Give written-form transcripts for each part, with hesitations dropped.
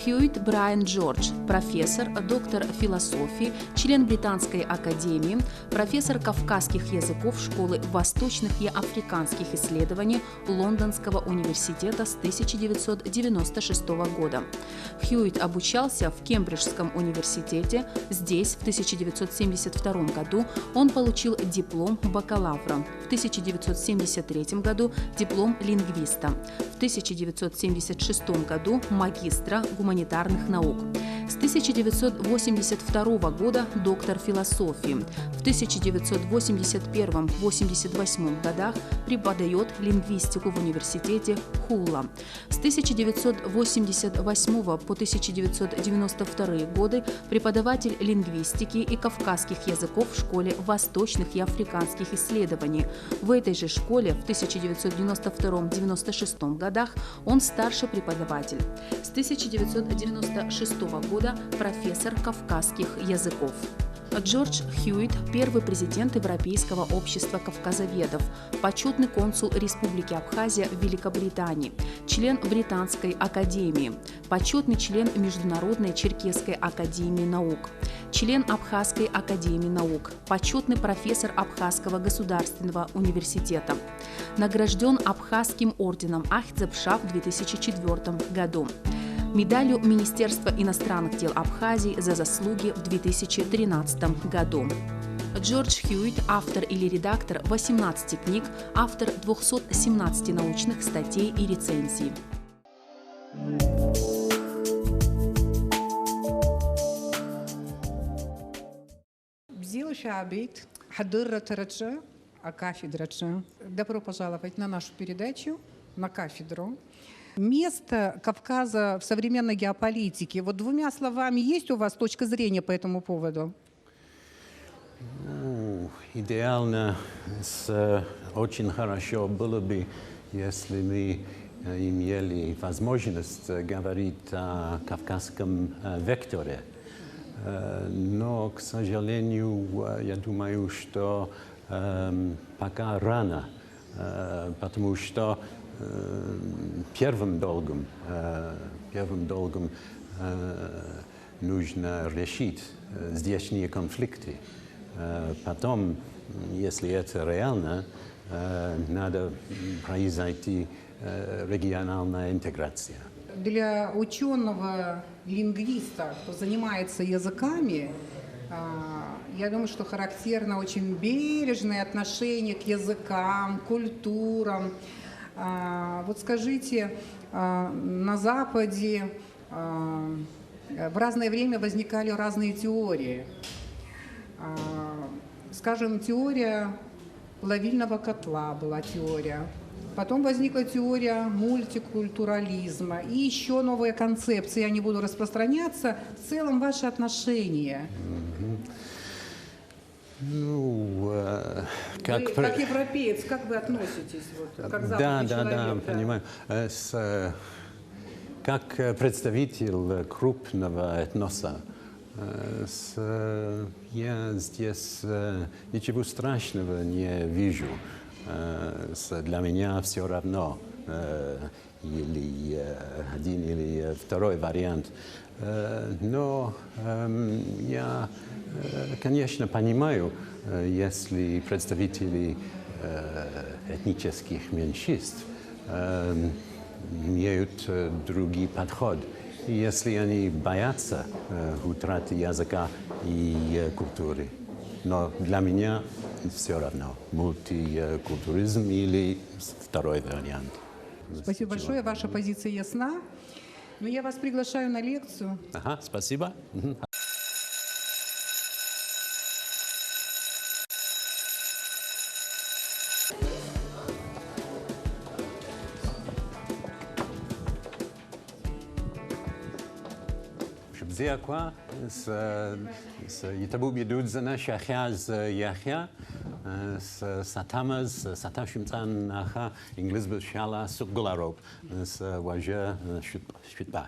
Хьюитт Брайан Джордж, профессор, доктор философии, член Британской академии, профессор кавказских языков Школы восточных и африканских исследований Лондонского университета с 1996 года. Хьюитт обучался в Кембриджском университете. Здесь в 1972 году он получил диплом бакалавра, в 1973 году диплом лингвиста, в 1976 году магистра гуманитарных наук. С 1982 года доктор философии. В 1981-88 годах преподает лингвистику в университете Хула. С 1988 по 1992 годы преподаватель лингвистики и кавказских языков в Школе восточных и африканских исследований. В этой же школе в 1992-96 годах он старший преподаватель. С 1996 года профессор кавказских языков. Джордж Хьюитт – первый президент Европейского общества кавказоведов, почетный консул Республики Абхазия в Великобритании, член Британской академии, почетный член Международной черкесской академии наук, член Абхазской академии наук, почетный профессор Абхазского государственного университета, награжден Абхазским орденом Ахтзебша в 2004 году. Медалью Министерства иностранных дел Абхазии за заслуги в 2013 году. Джордж Хьюитт – автор или редактор 18 книг, автор 217 научных статей и рецензий. Добро пожаловать на нашу передачу, на кафедру. Место Кавказа в современной геополитике. Вот двумя словами, есть у вас точка зрения по этому поводу? Идеально, очень хорошо было бы, если мы имели возможность говорить о кавказском векторе. Но, к сожалению, я думаю, что пока рано, потому что первым долгом нужно решить здешние конфликты. Потом, если это реально, надо произойти региональная интеграция. Для ученого-лингвиста, кто занимается языками, я думаю, что характерно очень бережное отношение к языкам, культурам. Вот скажите, на Западе в разное время возникали разные теории. Скажем, теория плавильного котла была теория. Потом возникла теория мультикультурализма. И еще новые концепции, я не буду распространяться. В целом, ваши отношения. Ну, как европеец, как вы относитесь как западный человек? Да, понимаю. Как представитель крупного этноса, я здесь ничего страшного не вижу. Для меня все равно, или один, или второй вариант. Но я, конечно, понимаю, если представители этнических меньшинств имеют другой подход, если они боятся утраты языка и культуры. Но для меня все равно, мультикультуризм или второй вариант. Спасибо большое, ваша позиция ясна. Но я вас приглашаю на лекцию. Ага, спасибо. זה הכוח, יתבו בידוד זנה שאחיה אז יחיה, סתמז, סתה שמצן אחא, אנגליז בשאלה סוג גולרוב, וואה шутба.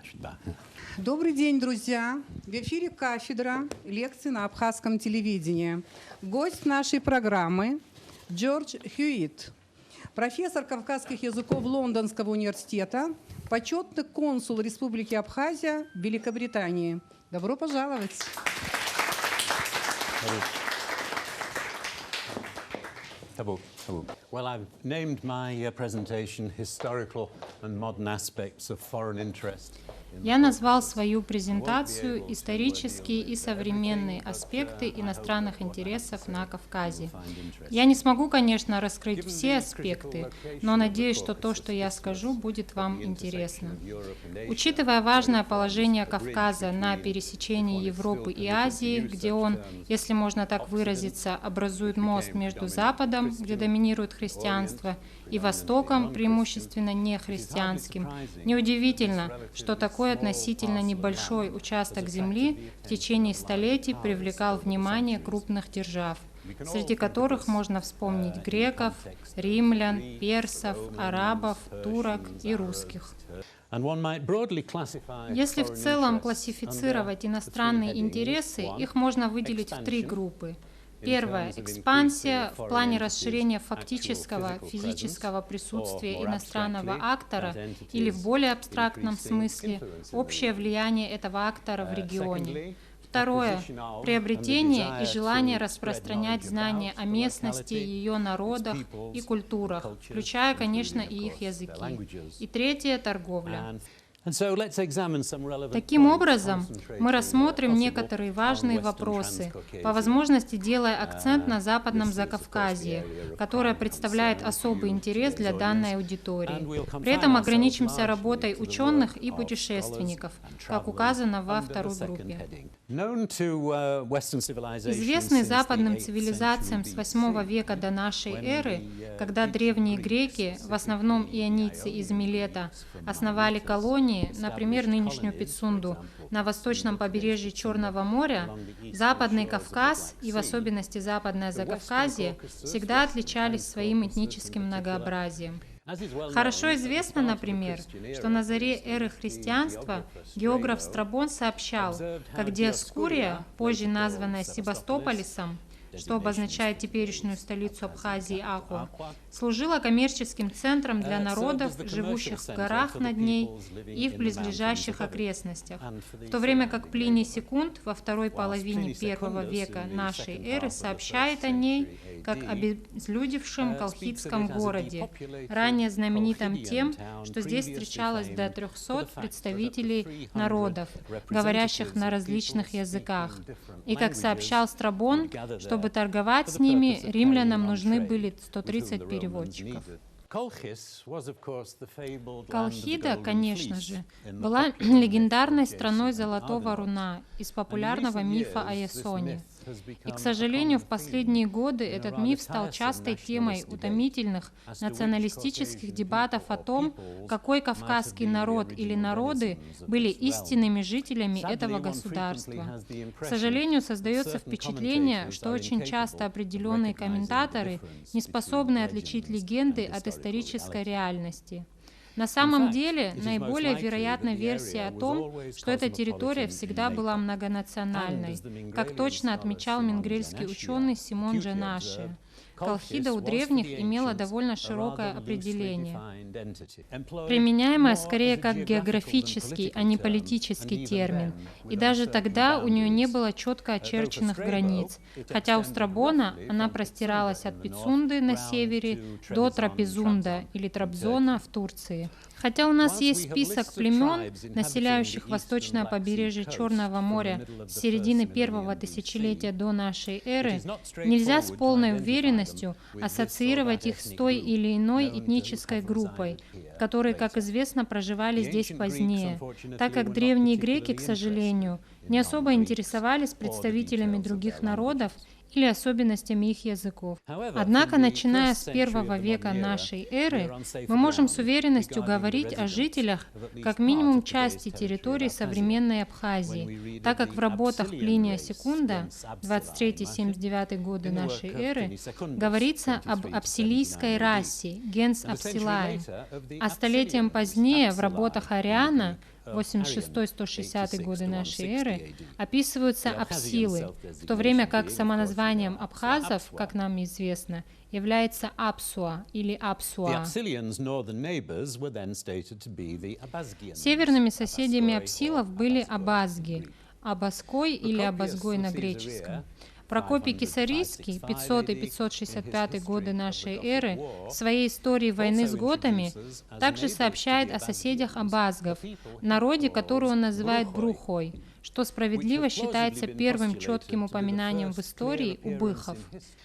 Добрый день, друзья! В эфире кафедра лекций на абхазском телевидении. Гость нашей программы Джордж Хьюитт. Профессор кавказских языков Лондонского университета, почетный консул Республики Абхазия в Великобритании. Добро пожаловать! Well, I've named my presentation Historical and Modern Aspects of Foreign Interest. Я назвал свою презентацию «Исторические и современные аспекты иностранных интересов на Кавказе». Я не смогу, конечно, раскрыть все аспекты, но надеюсь, что то, что я скажу, будет вам интересно. Учитывая важное положение Кавказа на пересечении Европы и Азии, где он, если можно так выразиться, образует мост между Западом, где доминирует христианство, и Востоком, преимущественно нехристианским, неудивительно, что такой относительно небольшой участок земли в течение столетий привлекал внимание крупных держав, среди которых можно вспомнить греков, римлян, персов, арабов, турок и русских. Если в целом классифицировать иностранные интересы, их можно выделить в три группы. Первое – экспансия в плане расширения фактического физического присутствия иностранного актора или в более абстрактном смысле общее влияние этого актора в регионе. Второе – приобретение и желание распространять знания о местности, ее народах и культурах, включая, конечно, и их языки. И третье – торговля. Таким образом, мы рассмотрим некоторые важные вопросы, по возможности делая акцент на Западном Закавказье, которое представляет особый интерес для данной аудитории. При этом ограничимся работой ученых и путешественников, как указано во второй группе. Известный западным цивилизациям с VIII века до нашей эры, когда древние греки, в основном ионийцы из Милета, основали колонии, например, нынешнюю Пицунду, на восточном побережье Черного моря, Западный Кавказ и в особенности Западное Закавказье всегда отличались своим этническим многообразием. Хорошо известно, например, что на заре эры христианства географ Страбон сообщал, как Диоскурия, позже названная Себастополисом, что обозначает теперешнюю столицу Абхазии Аху, служила коммерческим центром для народов, живущих в горах над ней и в близлежащих окрестностях, в то время как Плиний Секунд во второй половине I века нашей эры сообщает о ней как о обезлюдевшем колхидском городе, ранее знаменитом тем, что здесь встречалось до 300 представителей народов, говорящих на различных языках. И, как сообщал Страбон, чтобы торговать с ними, римлянам нужны были 130 переводчиков. Колхида, конечно же, была легендарной страной Золотого Руна из популярного мифа о Ясоне. И, к сожалению, в последние годы этот миф стал частой темой утомительных националистических дебатов о том, какой кавказский народ или народы были истинными жителями этого государства. К сожалению, создается впечатление, что очень часто определенные комментаторы не способны отличить легенды от исторической реальности. На самом деле, наиболее вероятна версия о том, что эта территория всегда была многонациональной, как точно отмечал мингрельский ученый Симон Джанаши. Колхида у древних имела довольно широкое определение, применяемое скорее как географический, а не политический термин, и даже тогда у нее не было четко очерченных границ, хотя у Страбона она простиралась от Пицунды на севере до Трапезунда или Трабзона в Турции. Хотя у нас есть список племен, населяющих восточное побережье Черного моря с середины первого тысячелетия до нашей эры, нельзя с полной уверенностью ассоциировать их с той или иной этнической группой, которые, как известно, проживали здесь позднее, так как древние греки, к сожалению, не особо интересовались представителями других народов или особенностями их языков. Однако, начиная с I века нашей эры, мы можем с уверенностью говорить о жителях как минимум части территории современной Абхазии, так как в работах Плиния Секунда 23-79 годы нашей эры говорится об апсилийской расе, генс Апсилаe, а столетием позднее в работах Ариана 86-160 годы нашей эры, описываются апсилы, в то время как самоназванием абхазов, как нам известно, является Апсуа или Апсуа. Северными соседями апсилов были абазги, Абазкой или Абазгой на греческом. Прокопий Кесарийский, 500 и 565 годы нашей эры, в своей истории войны с готами также сообщает о соседях абазгов, народе, который он называет Брухой, что справедливо считается первым четким упоминанием в истории у быхов,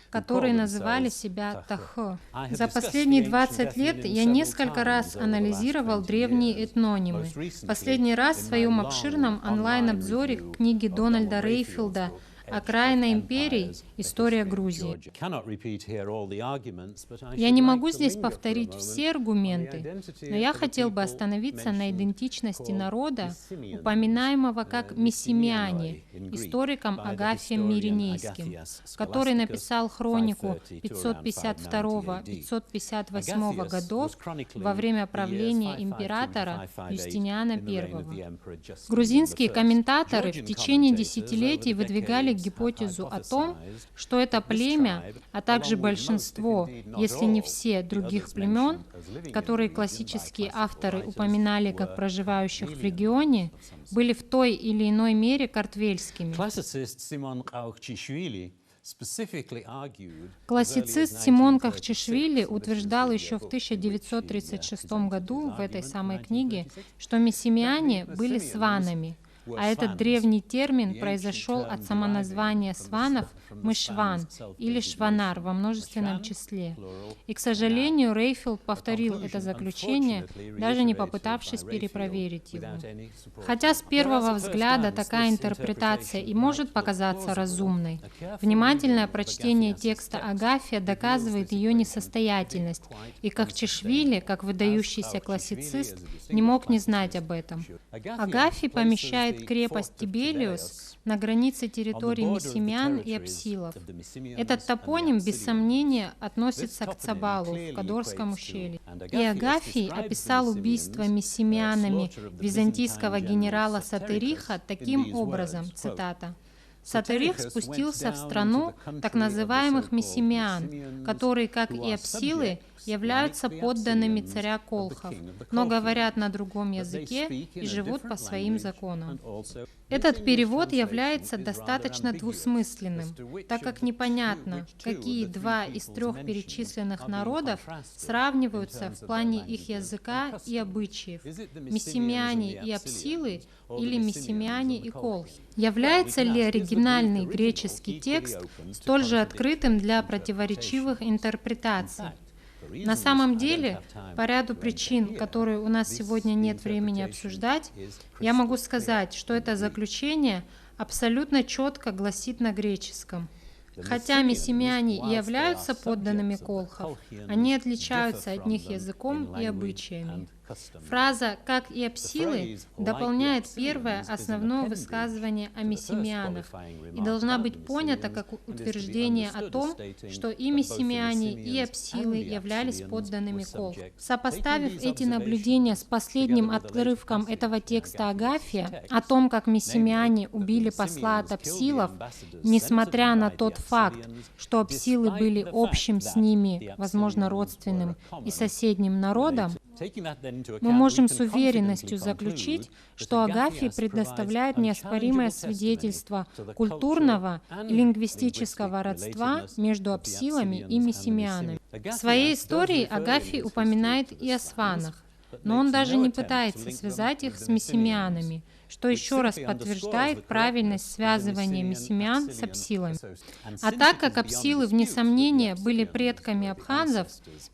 которые называли себя Тахо. За последние 20 лет я несколько раз анализировал древние этнонимы. Последний раз в своем обширном онлайн-обзоре книги Дональда Рейфилда «Окраина империй. История Грузии». Я не могу здесь повторить все аргументы, но я хотел бы остановиться на идентичности народа, упоминаемого как Мессимиане, историком Агафием Миринейским, который написал хронику 552-558 годов во время правления императора Юстиниана I. Грузинские комментаторы в течение десятилетий выдвигали гипотезу о том, что это племя, а также большинство, если не все, других племен, которые классические авторы упоминали как проживающих в регионе, были в той или иной мере картвельскими. Классицист Симон Кахчишвили утверждал еще в 1936 году в этой самой книге, что мессимиане были сванами, а этот древний термин произошел от самоназвания сванов «мышван» или «шванар» во множественном числе. И, к сожалению, Рейфилд повторил это заключение, даже не попытавшись перепроверить его. Хотя с первого взгляда такая интерпретация и может показаться разумной, внимательное прочтение текста Агафия доказывает ее несостоятельность, и Кахчишвили, как выдающийся классицист, не мог не знать об этом. Агафий помещает крепость Тибелиус на границе территорий мессимиан и апсилов. Этот топоним, без сомнения, относится к Цабалу в Кадорском ущелье. И Агафий описал убийство мессимианами византийского генерала Сатериха таким образом, цитата: «Сатерих спустился в страну так называемых мессимиан, которые, как и апсилы, являются подданными царя Колхов, но говорят на другом языке и живут по своим законам». Этот перевод является достаточно двусмысленным, так как непонятно, какие два из трех перечисленных народов сравниваются в плане их языка и обычаев – мессимиане и апсилы или мессимиане и колхи. Является ли оригинальный греческий текст столь же открытым для противоречивых интерпретаций? На самом деле, по ряду причин, которые у нас сегодня нет времени обсуждать, я могу сказать, что это заключение абсолютно четко гласит на греческом. Хотя мессимиане и являются подданными колхов, они отличаются от них языком и обычаями. Фраза «как и апсилы» дополняет первое основное высказывание о мессимианах и должна быть понята как утверждение о том, что и мессимиане, и апсилы являлись подданными колх. Сопоставив эти наблюдения с последним отрывком этого текста Агафия о том, как мессимиане убили посла от апсилов, несмотря на тот факт, что апсилы были общим с ними, возможно, родственным и соседним народом, мы можем с уверенностью заключить, что Агафий предоставляет неоспоримое свидетельство культурного и лингвистического родства между апсилами и мессимианами. В своей истории Агафий упоминает и о сванах, но он даже не пытается связать их с мессимианами, что еще раз подтверждает правильность связывания мессимиан с апсилами. А так как апсилы, вне сомнения, были предками абхазов,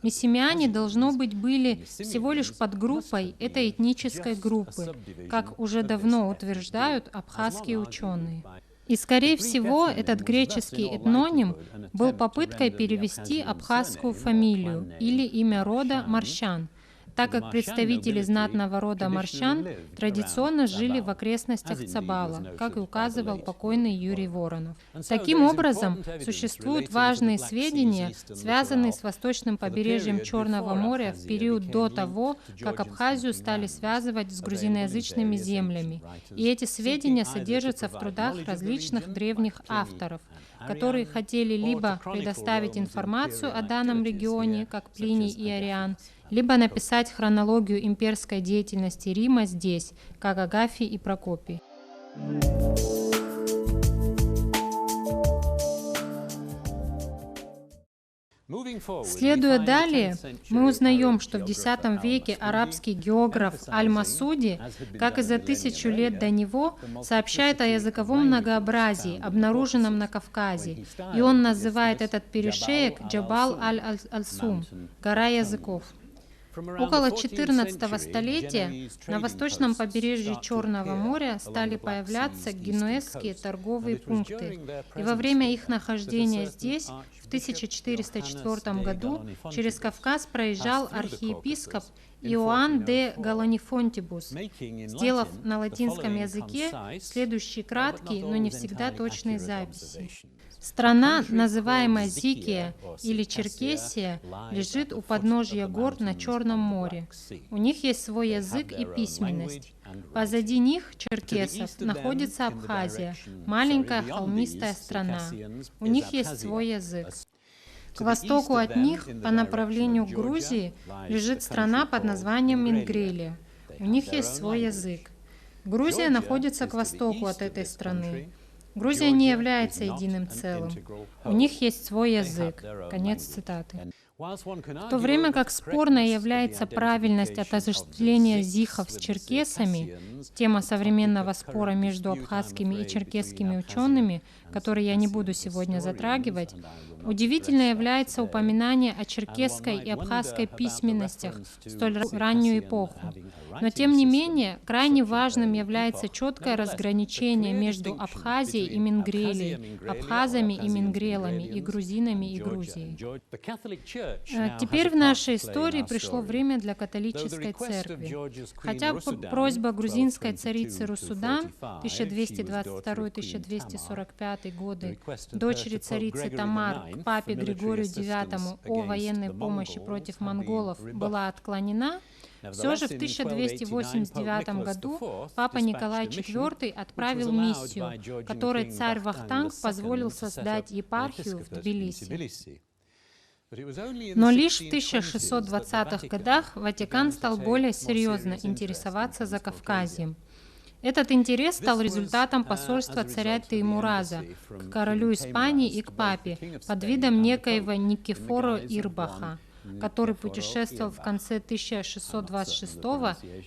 мессимиане, должно быть, были всего лишь подгруппой этой этнической группы, как уже давно утверждают абхазские ученые. И, скорее всего, этот греческий этноним был попыткой перевести абхазскую фамилию или имя рода Маршан, так как представители знатного рода Маршан традиционно жили в окрестностях Цабала, как и указывал покойный Юрий Воронов. Таким образом, существуют важные сведения, связанные с восточным побережьем Черного моря в период до того, как Абхазию стали связывать с грузиноязычными землями. И эти сведения содержатся в трудах различных древних авторов, которые хотели либо предоставить информацию о данном регионе, как Плиний и Ариан, либо написать хронологию имперской деятельности Рима здесь, как Агафий и Прокопий. Следуя далее, мы узнаем, что в X веке арабский географ Аль-Масуди, как и за 1000 лет до него, сообщает о языковом многообразии, обнаруженном на Кавказе, и он называет этот перешеек Джабал Аль-Алсум, гора языков. Около XIV столетия на восточном побережье Черного моря стали появляться генуэзские торговые пункты, и во время их нахождения здесь, в 1404 году, через Кавказ проезжал архиепископ Иоанн де Галанифонтибус, сделав на латинском языке следующие краткие, но не всегда точные записи. Страна, называемая Зикия или Черкесия, лежит у подножья гор на Черном море. У них есть свой язык и письменность. Позади них, черкесов, находится Абхазия, маленькая холмистая страна. У них есть свой язык. К востоку от них, по направлению к Грузии, лежит страна под названием Мингрелия. У них есть свой язык. Грузия находится к востоку от этой страны. Грузия не является единым целым. У них есть свой язык. Конец цитаты. В то время как спорной является правильность отождествления зихов с черкесами, тема современного спора между абхазскими и черкесскими учеными, который я не буду сегодня затрагивать, удивительно является упоминание о черкесской и абхазской письменностях в столь раннюю эпоху. Но тем не менее, крайне важным является четкое разграничение между Абхазией и Мингрелией, абхазами и мингрелами, и грузинами и Грузией. Теперь в нашей истории пришло время для католической церкви. Хотя просьба грузинской царицы Русудан 1222-1245 годы, дочери царицы Тамар, к папе Григорию IX о военной помощи против монголов была отклонена, все же в 1289 году папа Николай IV отправил миссию, которой царь Вахтанг позволил создать епархию в Тбилиси. Но лишь в 1620-х годах Ватикан стал более серьезно интересоваться Закавказьем. Этот интерес стал результатом посольства царя Теймураза к королю Испании и к папе под видом некоего Никифора Ирбаха, который путешествовал в конце 1626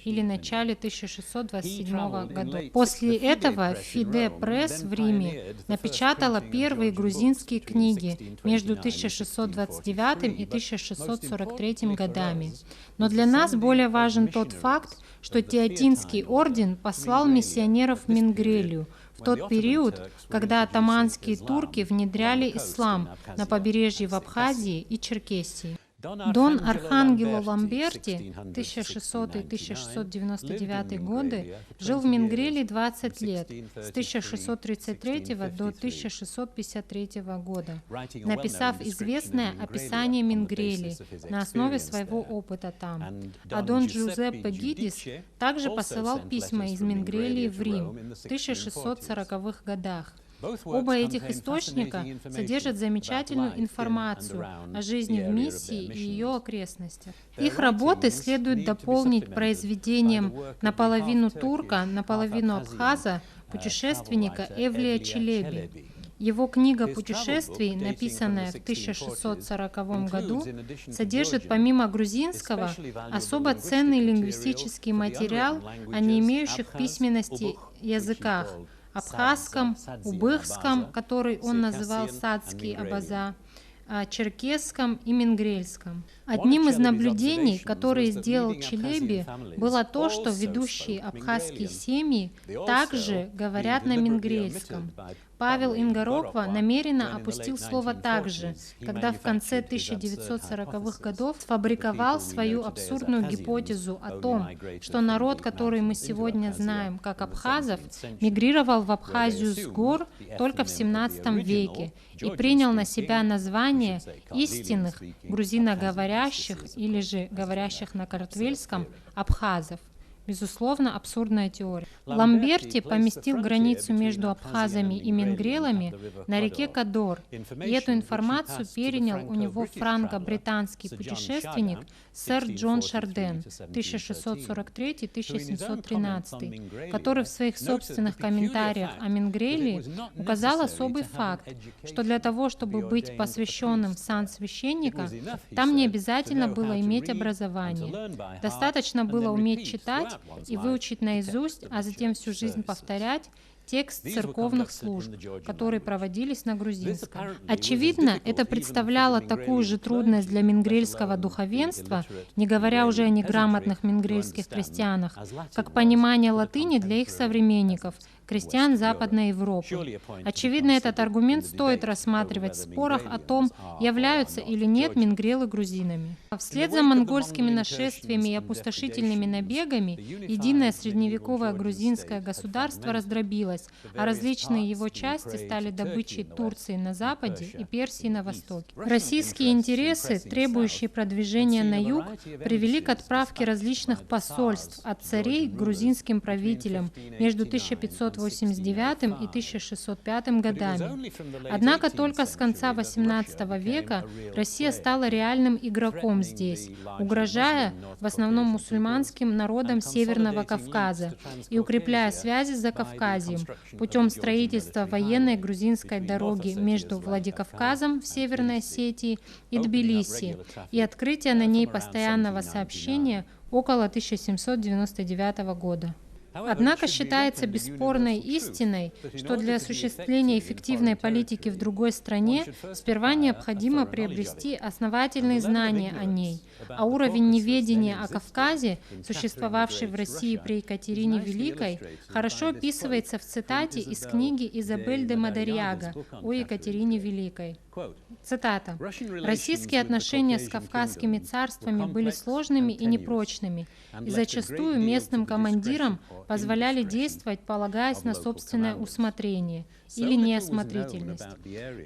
или начале 1627 года. После этого Фиде Пресс в Риме напечатала первые грузинские книги между 1629 и 1643 годами. Но для нас более важен тот факт, что Теотинский орден послал миссионеров в Мингрелию в тот период, когда атаманские турки внедряли ислам на побережье в Абхазии и Черкесии. Дон Архангело Ламберти 1600-1699 годы жил в Мингрелии 20 лет, с 1633 до 1653 года, написав известное описание Мингрелии на основе своего опыта там. А Дон Джузеппе Гидис также посылал письма из Мингрелии в Рим в 1640-х годах. Оба этих источника содержат замечательную информацию о жизни в миссии и ее окрестностях. Их работы следует дополнить произведением наполовину турка, наполовину абхаза, путешественника Эвлия Челеби. Его книга путешествий, написанная в 1640 году, содержит помимо грузинского особо ценный лингвистический материал о не имеющих письменности языках: абхазском, убыхском, который он называл садский абаза, черкесском и мингрельском. Одним из наблюдений, которые сделал Челеби, было то, что ведущие абхазские семьи также говорят на мингрельском. Павел Ингороква намеренно опустил слово «также», когда в конце 1940-х годов сфабриковал свою абсурдную гипотезу о том, что народ, который мы сегодня знаем как абхазов, мигрировал в Абхазию с гор только в XVII веке и принял на себя название истинных грузиноговорящих или же говорящих на картвельском абхазов. Безусловно, абсурдная теория. Ламберти поместил границу между абхазами и мингрелами на реке Кадор, и эту информацию перенял у него франко-британский путешественник сэр Джон Шарден 1643-1713, который в своих собственных комментариях о Мингрелии указал особый факт, что для того, чтобы быть посвященным в сан священника, там не обязательно было иметь образование. Достаточно было уметь читать и выучить наизусть, а затем всю жизнь повторять текст церковных служб, которые проводились на грузинском. Очевидно, это представляло такую же трудность для мингрельского духовенства, не говоря уже о неграмотных мингрельских крестьянах, как понимание латыни для их современников, крестьян Западной Европы. Очевидно, этот аргумент стоит рассматривать в спорах о том, являются или нет мингрелы грузинами. Вслед за монгольскими нашествиями и опустошительными набегами единое средневековое грузинское государство раздробилось, а различные его части стали добычей Турции на западе и Персии на востоке. Российские интересы, требующие продвижения на юг, привели к отправке различных посольств от царей к грузинским правителям между 1589 и 1605 годами. Однако только с конца XVIII века Россия стала реальным игроком здесь, угрожая в основном мусульманским народам Северного Кавказа и укрепляя связи с Закавказьем путем строительства военной грузинской дороги между Владикавказом в Северной Осетии и Тбилиси и открытия на ней постоянного сообщения около 1799 года. Однако считается бесспорной истиной, что для осуществления эффективной политики в другой стране сперва необходимо приобрести основательные знания о ней, а уровень неведения о Кавказе, существовавший в России при Екатерине Великой, хорошо описывается в цитате из книги Изабель де Мадарьяга о Екатерине Великой. Цитата. «Российские отношения с кавказскими царствами были сложными и непрочными, и зачастую местным командирам позволяли действовать, полагаясь на собственное усмотрение или неосмотрительность.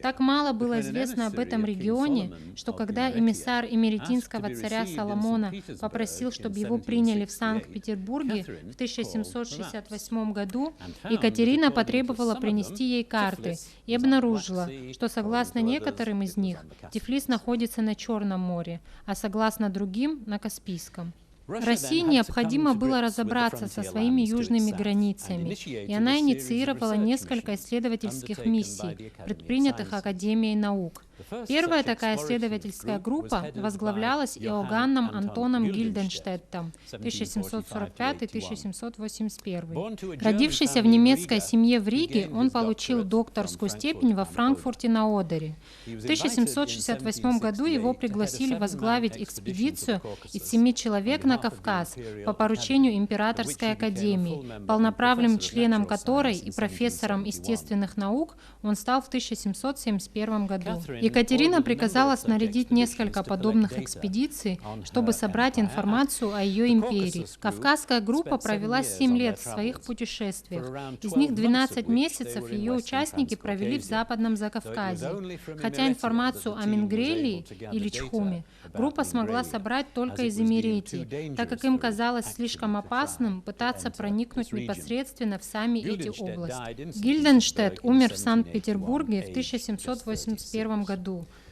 Так мало было известно об этом регионе, что когда эмиссар эмеретинского царя Соломона попросил, чтобы его приняли в Санкт-Петербурге в 1768 году, Екатерина потребовала принести ей карты и обнаружила, что согласно некоторым из них Тифлис находится на Черном море, а согласно другим — на Каспийском. России необходимо было разобраться со своими южными границами, и она инициировала несколько исследовательских миссий, предпринятых Академией наук. Первая такая исследовательская группа возглавлялась Иоганном Антоном Гильденштеттом 1745-1781. Родившийся в немецкой семье в Риге, он получил докторскую степень во Франкфурте на Одере. В 1768 году его пригласили возглавить экспедицию из 7 человек на Кавказ по поручению Императорской академии, полноправным членом которой и профессором естественных наук он стал в 1771 году. Екатерина приказала снарядить несколько подобных экспедиций, чтобы собрать информацию о ее империи. Кавказская группа провела 7 лет в своих путешествиях. Из них 12 месяцев ее участники провели в Западном Закавказье. Хотя информацию о Мингрелии или Чхуме группа смогла собрать только из Имеретии, так как им казалось слишком опасным пытаться проникнуть непосредственно в сами эти области. Гильденштедт умер в Санкт-Петербурге в 1781 году,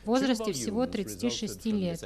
в возрасте всего 36 лет.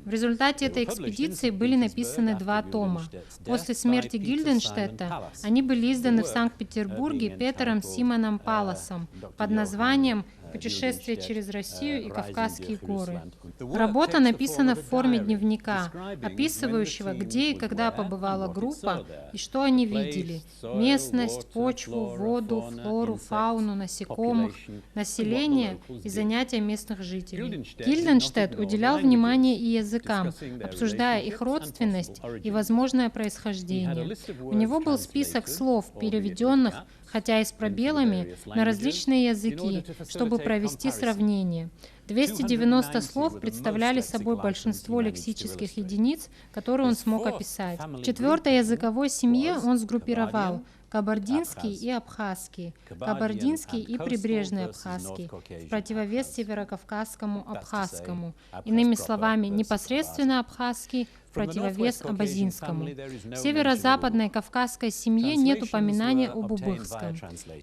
В результате этой экспедиции были написаны 2 тома. После смерти Гильденштедта они были изданы в Санкт-Петербурге Петером Симоном Палласом под названием «Путешествие через Россию и Кавказские горы». Работа написана в форме дневника, описывающего, где и когда побывала группа и что они видели – местность, почву, воду, флору, фауну, насекомых, население и занятия местных жителей. Гильденштедт уделял внимание и языкам, обсуждая их родственность и возможное происхождение. У него был список слов, переведенных, хотя и с пробелами, на различные языки, чтобы провести сравнение. 290 слов представляли собой большинство лексических единиц, которые он смог описать. В 4-й языковой семье он сгруппировал кабардинский и абхазский, кабардинский и прибрежный абхазский, в противовес северокавказскому абхазскому, иными словами, непосредственно абхазский, в противовес абазинскому. В северо-западной кавказской семье нет упоминания об убыхском.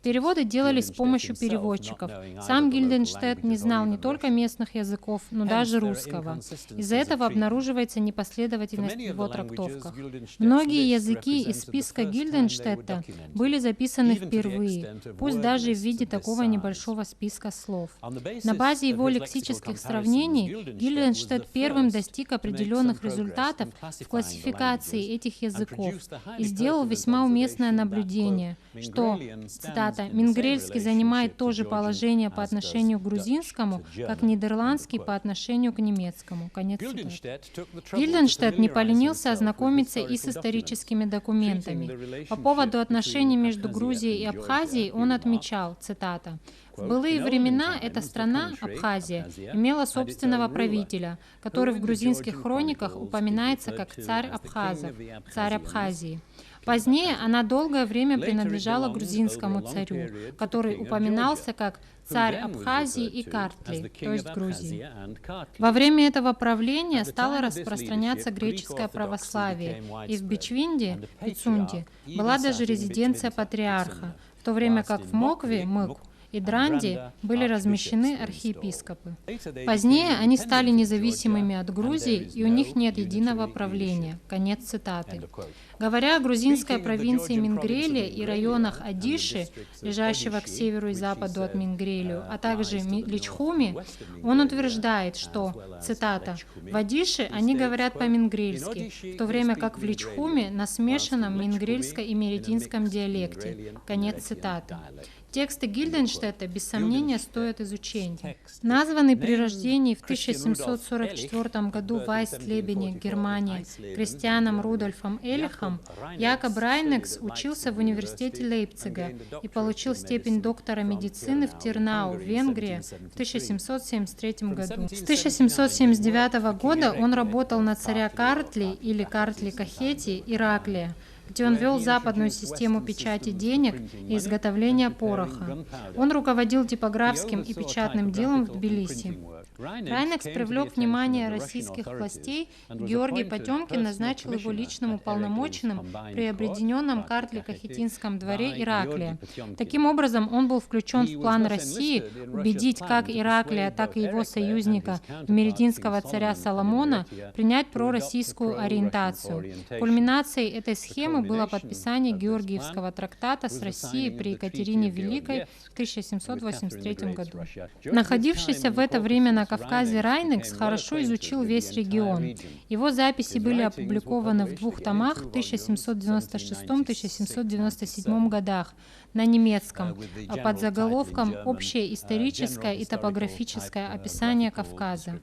Переводы делались с помощью переводчиков. Сам Гильденштедт не знал не только местных языков, но даже русского. Из-за этого обнаруживается непоследовательность в его трактовках. Многие языки из списка Гильденштедта были записаны впервые, пусть даже в виде такого небольшого списка слов. На базе его лексических сравнений Гильденштедт первым достиг определенных результатов в классификации этих языков и сделал весьма уместное наблюдение, что, цитата, «Мингрельский занимает то же положение по отношению к грузинскому, как нидерландский по отношению к немецкому». Конец цитаты. Гильденштедт не поленился ознакомиться и с историческими документами. По поводу отношений между Грузией и Абхазией он отмечал, цитата, «В былые времена эта страна, Абхазия, имела собственного правителя, который в грузинских хрониках упоминается как царь Абхазов, царь Абхазии. Позднее она долгое время принадлежала грузинскому царю, который упоминался как царь Абхазии и Картли, то есть Грузии. Во время этого правления стало распространяться греческое православие, и в Бичвинде, Пицунде, была даже резиденция патриарха, в то время как в Мокве, Мык, и Дранди были размещены архиепископы. Позднее они стали независимыми от Грузии, и у них нет единого правления. Конец цитаты. Говоря о грузинской провинции Мингрелия и районах Адиши, лежащего к северу и западу от Мингрелию, а также Личхуми, он утверждает, что, цитата, «В Адише они говорят по-мингрельски, в то время как в Личхуме на смешанном мингрельско- и меридинском диалекте». Конец цитаты. Тексты Гильденштедта, без сомнения, стоят изучения. Названный при рождении в 1744 году в Айстлебене, Германия, крестьяном Рудольфом Элихом, Якоб Райнекс учился в университете Лейпцига и получил степень доктора медицины в Тирнау, Венгрия, в 1773 году. С 1779 года он работал на царя Картли или Картли Кахети Ираклия, где он вел западную систему печати денег и изготовления пороха. Он руководил типографским и печатным делом в Тбилиси. Райнекс привлек внимание российских властей, Георгий Потемкин назначил его личным уполномоченным при объединенном Картли-Кахетинском дворе Ираклия. Таким образом, он был включен в план России убедить как Ираклия, так и его союзника, меридинского царя Соломона, принять пророссийскую ориентацию. Кульминацией этой схемы было подписание Георгиевского трактата с Россией при Екатерине Великой в 1783 году. Находившийся в это время на Кавказе Райнекс хорошо изучил весь регион. Его записи были опубликованы в 2 томах в 1796-1797 годах на немецком под заголовком «Общее историческое и топографическое описание Кавказа».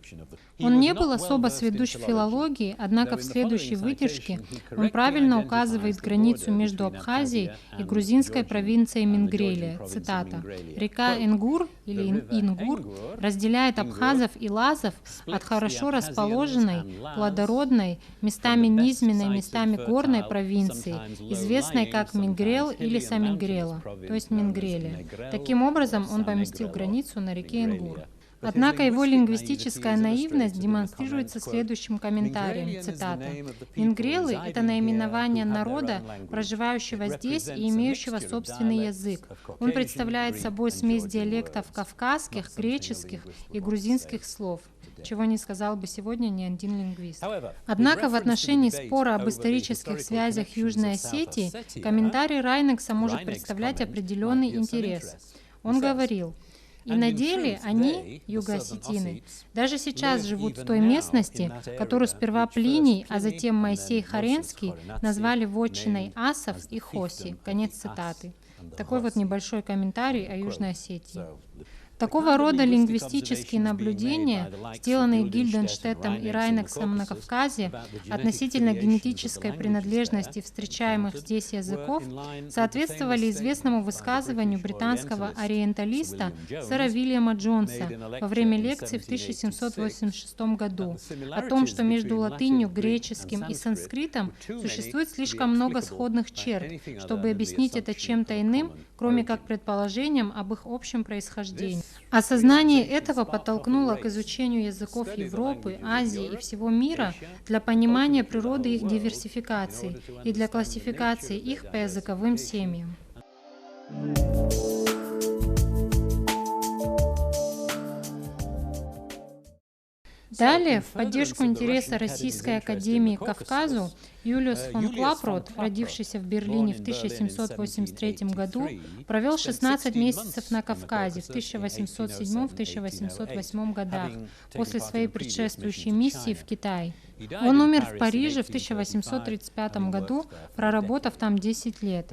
Он не был особо сведущ в филологии, однако в следующей выдержке он правильно указывает границу между Абхазией и грузинской провинцией Мингрелия. Цитата. «Река Энгур или Ингур разделяет абхазов и лазов от хорошо расположенной, плодородной, местами низменной, местами горной провинции, известной как Мингрел или Самингрела, то есть Мингрелия. Таким образом, он поместил границу на реке Ингур». Однако его лингвистическая наивность демонстрируется следующим комментарием, цитата. «Мингрелы — это наименование народа, проживающего здесь и имеющего собственный язык. Он представляет собой смесь диалектов кавказских, греческих и грузинских слов», чего не сказал бы сегодня ни один лингвист. Однако в отношении спора об исторических связях Южной Осетии комментарий Райнекса может представлять определенный интерес. Он говорил, «И на деле они, юго-осетины, даже сейчас живут в той местности, которую сперва Плиний, а затем Моисей Харенский назвали вотчиной асов и хоси». Конец цитаты. Такой вот небольшой комментарий о Южной Осетии. Такого рода лингвистические наблюдения, сделанные Гильденштеттом и Райнексом на Кавказе относительно генетической принадлежности встречаемых здесь языков, соответствовали известному высказыванию британского ориенталиста сэра Вильяма Джонса во время лекции в 1786 году о том, что между латынью, греческим и санскритом существует слишком много сходных черт, чтобы объяснить это чем-то иным, кроме как предположением об их общем происхождении. Осознание этого подтолкнуло к изучению языков Европы, Азии и всего мира для понимания природы их диверсификации и для классификации их по языковым семьям. Далее, в поддержку интереса Российской академии к Кавказу, Юлиус фон Клапрот, родившийся в Берлине в 1783 году, провел 16 месяцев на Кавказе в 1807-1808 годах после своей предшествующей миссии в Китай. Он умер в Париже в 1835 году, проработав там 10 лет.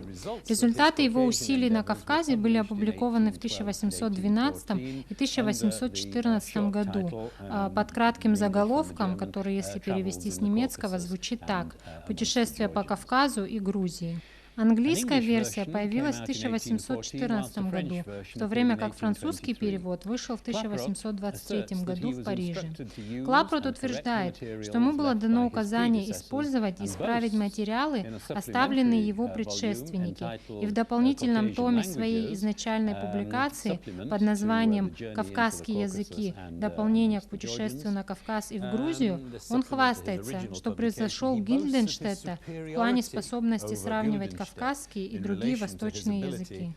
Результаты его усилий на Кавказе были опубликованы в 1812 и 1814 году под кратким заголовком, который, если перевести с немецкого, звучит так: «Путешествие по Кавказу и Грузии». Английская версия появилась в 1814 году, в то время как французский перевод вышел в 1823 году в Париже. Клапрот утверждает, что ему было дано указание использовать и исправить материалы, оставленные его предшественники, и в дополнительном томе своей изначальной публикации под названием «Кавказские языки. Дополнение к путешествию на Кавказ и в Грузию» он хвастается, что превзошел Гильденштетта в плане способности сравнивать кавказские и другие восточные языки.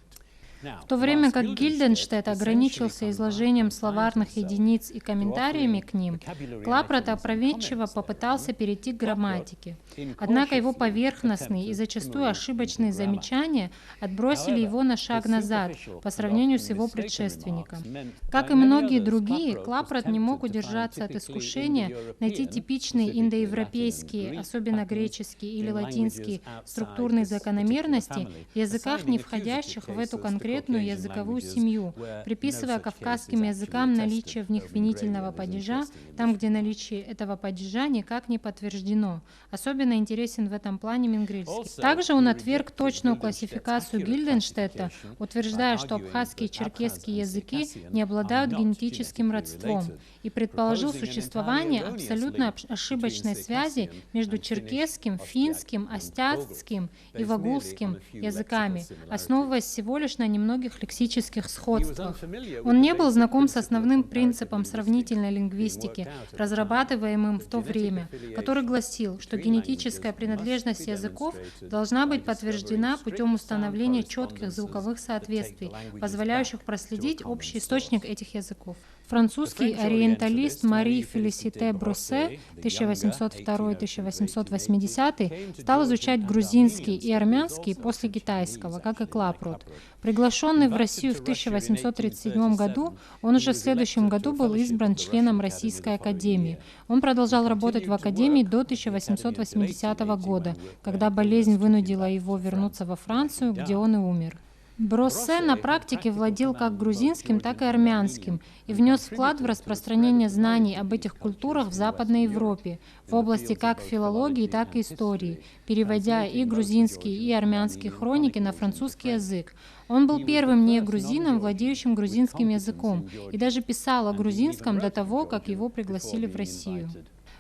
В то время как Гильденштетт ограничился изложением словарных единиц и комментариями к ним, Клапрот опрометчиво попытался перейти к грамматике. Однако его поверхностные и зачастую ошибочные замечания отбросили его на шаг назад по сравнению с его предшественником. Как и многие другие, Клапрот не мог удержаться от искушения найти типичные индоевропейские, особенно греческие или латинские, структурные закономерности в языках, не входящих в эту конкретную языковую семью, приписывая кавказским языкам наличие в них винительного падежа, там, где наличие этого падежа никак не подтверждено. Особенно интересен в этом плане Менгрельский. Также он отверг точную классификацию Гильденштетта, утверждая, что абхазские и черкесские языки не обладают генетическим родством, и предположил существование абсолютно ошибочной связи между черкесским, финским, остяцким и вагулским языками, основываясь всего лишь на немногих лексических сходствах. Он не был знаком с основным принципом сравнительной лингвистики, разрабатываемым в то время, который гласил, что генетическая принадлежность языков должна быть подтверждена путем установления четких звуковых соответствий, позволяющих проследить общий источник этих языков. Французский ориенталист Мари Фелисите Броссе 1802-1880 стал изучать грузинский и армянский после китайского, как и Клапрот. Приглашенный в Россию в 1837 году, он уже в следующем году был избран членом Российской академии. Он продолжал работать в академии до 1880 года, когда болезнь вынудила его вернуться во Францию, где он и умер. Броссе на практике владел как грузинским, так и армянским и внес вклад в распространение знаний об этих культурах в Западной Европе, в области как филологии, так и истории, переводя и грузинские, и армянские хроники на французский язык. Он был первым не-грузином, владеющим грузинским языком, и даже писал о грузинском до того, как его пригласили в Россию.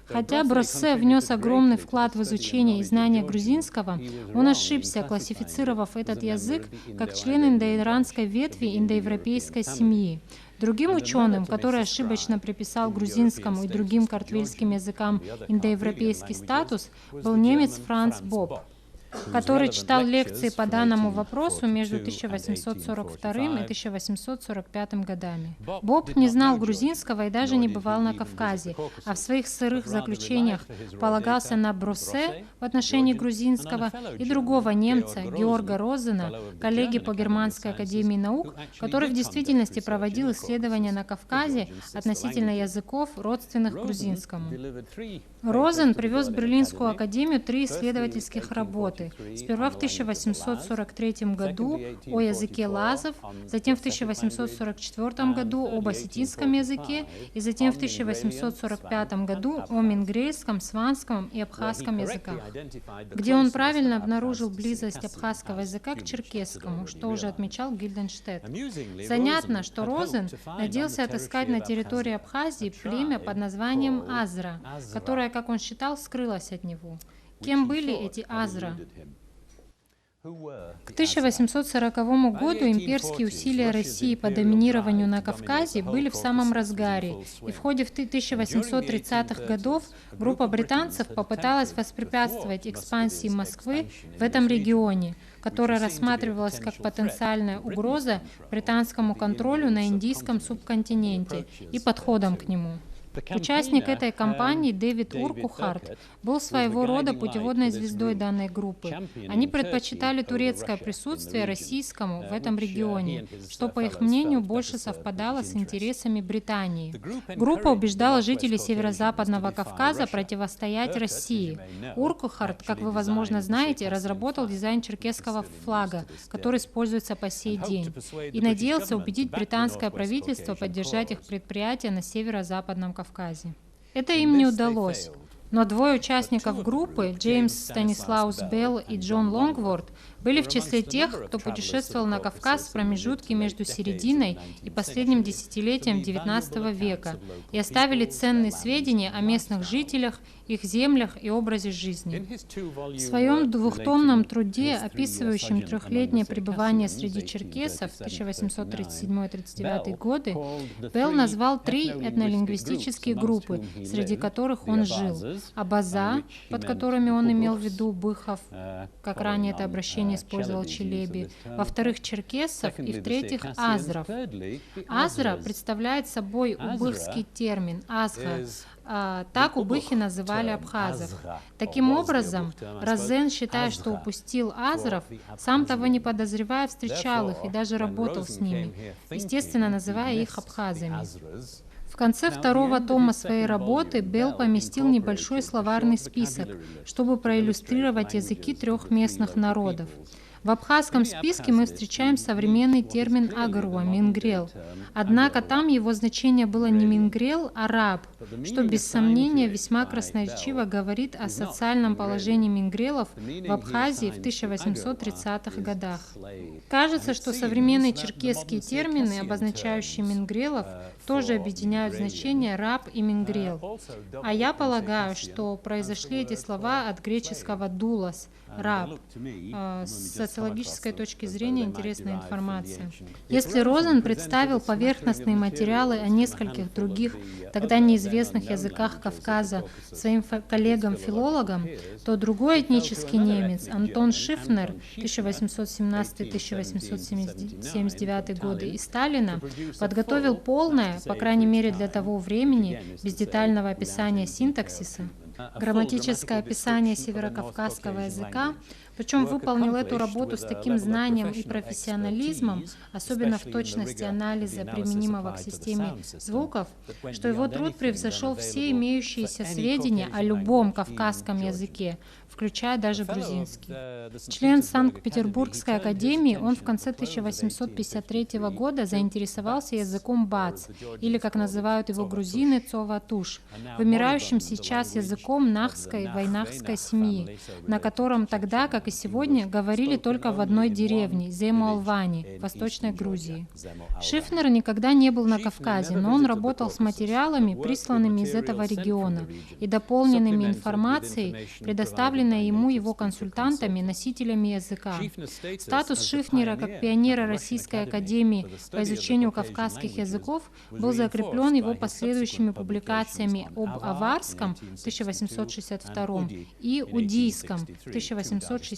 Хотя Броссе внес огромный вклад в изучение и знание грузинского, он ошибся, классифицировав этот язык как член индоиранской ветви индоевропейской семьи. Другим ученым, который ошибочно приписал грузинскому и другим картвельским языкам индоевропейский статус, был немец Франц Боб, который читал лекции по данному вопросу между 1842 и 1845 годами. Боб не знал грузинского и даже не бывал на Кавказе, а в своих сырых заключениях полагался на Броссе в отношении грузинского и другого немца, Георга Розена, коллеги по Германской академии наук, который в действительности проводил исследования на Кавказе относительно языков, родственных грузинскому. Розен привез в Берлинскую академию 3 исследовательских работы, работы. Сперва в 1843 году о языке лазов, затем в 1844 году об осетинском языке и затем в 1845 году о мингрельском, сванском и абхазском языках, где он правильно обнаружил близость абхазского языка к черкесскому, что уже отмечал Гильденштедт. Занятно, что Розен надеялся отыскать на территории Абхазии племя под названием Азра, которое, как он считал, скрылось от него. Кем были эти Азра? К 1840 году имперские усилия России по доминированию на Кавказе были в самом разгаре, и в ходе 1830-х годов группа британцев попыталась воспрепятствовать экспансии Москвы в этом регионе, которая рассматривалась как потенциальная угроза британскому контролю на индийском субконтиненте и подходам к нему. Участник этой кампании Дэвид Уркухарт был своего рода путеводной звездой данной группы. Они предпочитали турецкое присутствие российскому в этом регионе, что, по их мнению, больше совпадало с интересами Британии. Группа убеждала жителей Северо-Западного Кавказа противостоять России. Уркухарт, как вы, возможно, знаете, разработал дизайн черкесского флага, который используется по сей день, и надеялся убедить британское правительство поддержать их предприятия на Северо-Западном Кавказе. Это им не удалось. Но двое участников группы, Джеймс Станислаус Белл и Джон Лонгворд, были в числе тех, кто путешествовал на Кавказ в промежутке между серединой и последним десятилетием XIX века и оставили ценные сведения о местных жителях, их землях и образе жизни. В своем двухтомном труде, описывающем трехлетнее пребывание среди черкесов 1837-39 годы, Белл назвал 3 этнолингвистические группы, среди которых он жил. Абаза, под которыми он имел в виду быхов, как ранее это обращение использовал Челеби, во-вторых, черкесов и, в-третьих, азров. Азра представляет собой убыхский термин «азга». Так убыхи называли абхазов. Таким образом, Розен, считая, что упустил азров, сам того не подозревая, встречал их и даже работал с ними, естественно, называя их абхазами. В конце второго тома своей работы Белл поместил небольшой словарный список, чтобы проиллюстрировать языки 3 местных народов. В абхазском списке мы встречаем современный термин «агаруа» — «мингрел». Однако там его значение было не «мингрел», а «раб», что без сомнения весьма красноречиво говорит о социальном положении мингрелов в Абхазии в 1830-х годах. Кажется, что современные черкесские термины, обозначающие мингрелов, тоже объединяют значения «раб» и «мингрел». А я полагаю, что произошли эти слова от греческого «дулос» — «раб». С социологической точки зрения интересная информация. Если Розен представил поверхностные материалы о нескольких других, тогда неизвестных языках Кавказа своим коллегам-филологам, то другой этнический немец, Антон Шифнер, 1817-1879 годы, из Сталина, подготовил полное, по крайней мере для того времени, без детального описания синтаксиса, грамматическое описание северокавказского языка, причем выполнил эту работу с таким знанием и профессионализмом, особенно в точности анализа, применимого к системе звуков, что его труд превзошел все имеющиеся сведения о любом кавказском языке, включая даже грузинский. Член Санкт-Петербургской академии, он в конце 1853 года заинтересовался языком бац, или, как называют его грузины, цоватуш, вымирающим сейчас языком нахской и вайнахской семьи, на котором тогда, как и сегодня, говорили только в одной деревне, Земуалвани, в Восточной Грузии. Шифнер никогда не был на Кавказе, но он работал с материалами, присланными из этого региона, и дополненными информацией, предоставленной ему его консультантами, носителями языка. Статус Шифнера как пионера Российской академии по изучению кавказских языков был закреплен его последующими публикациями об аварском в 1862 и удийском в 1863,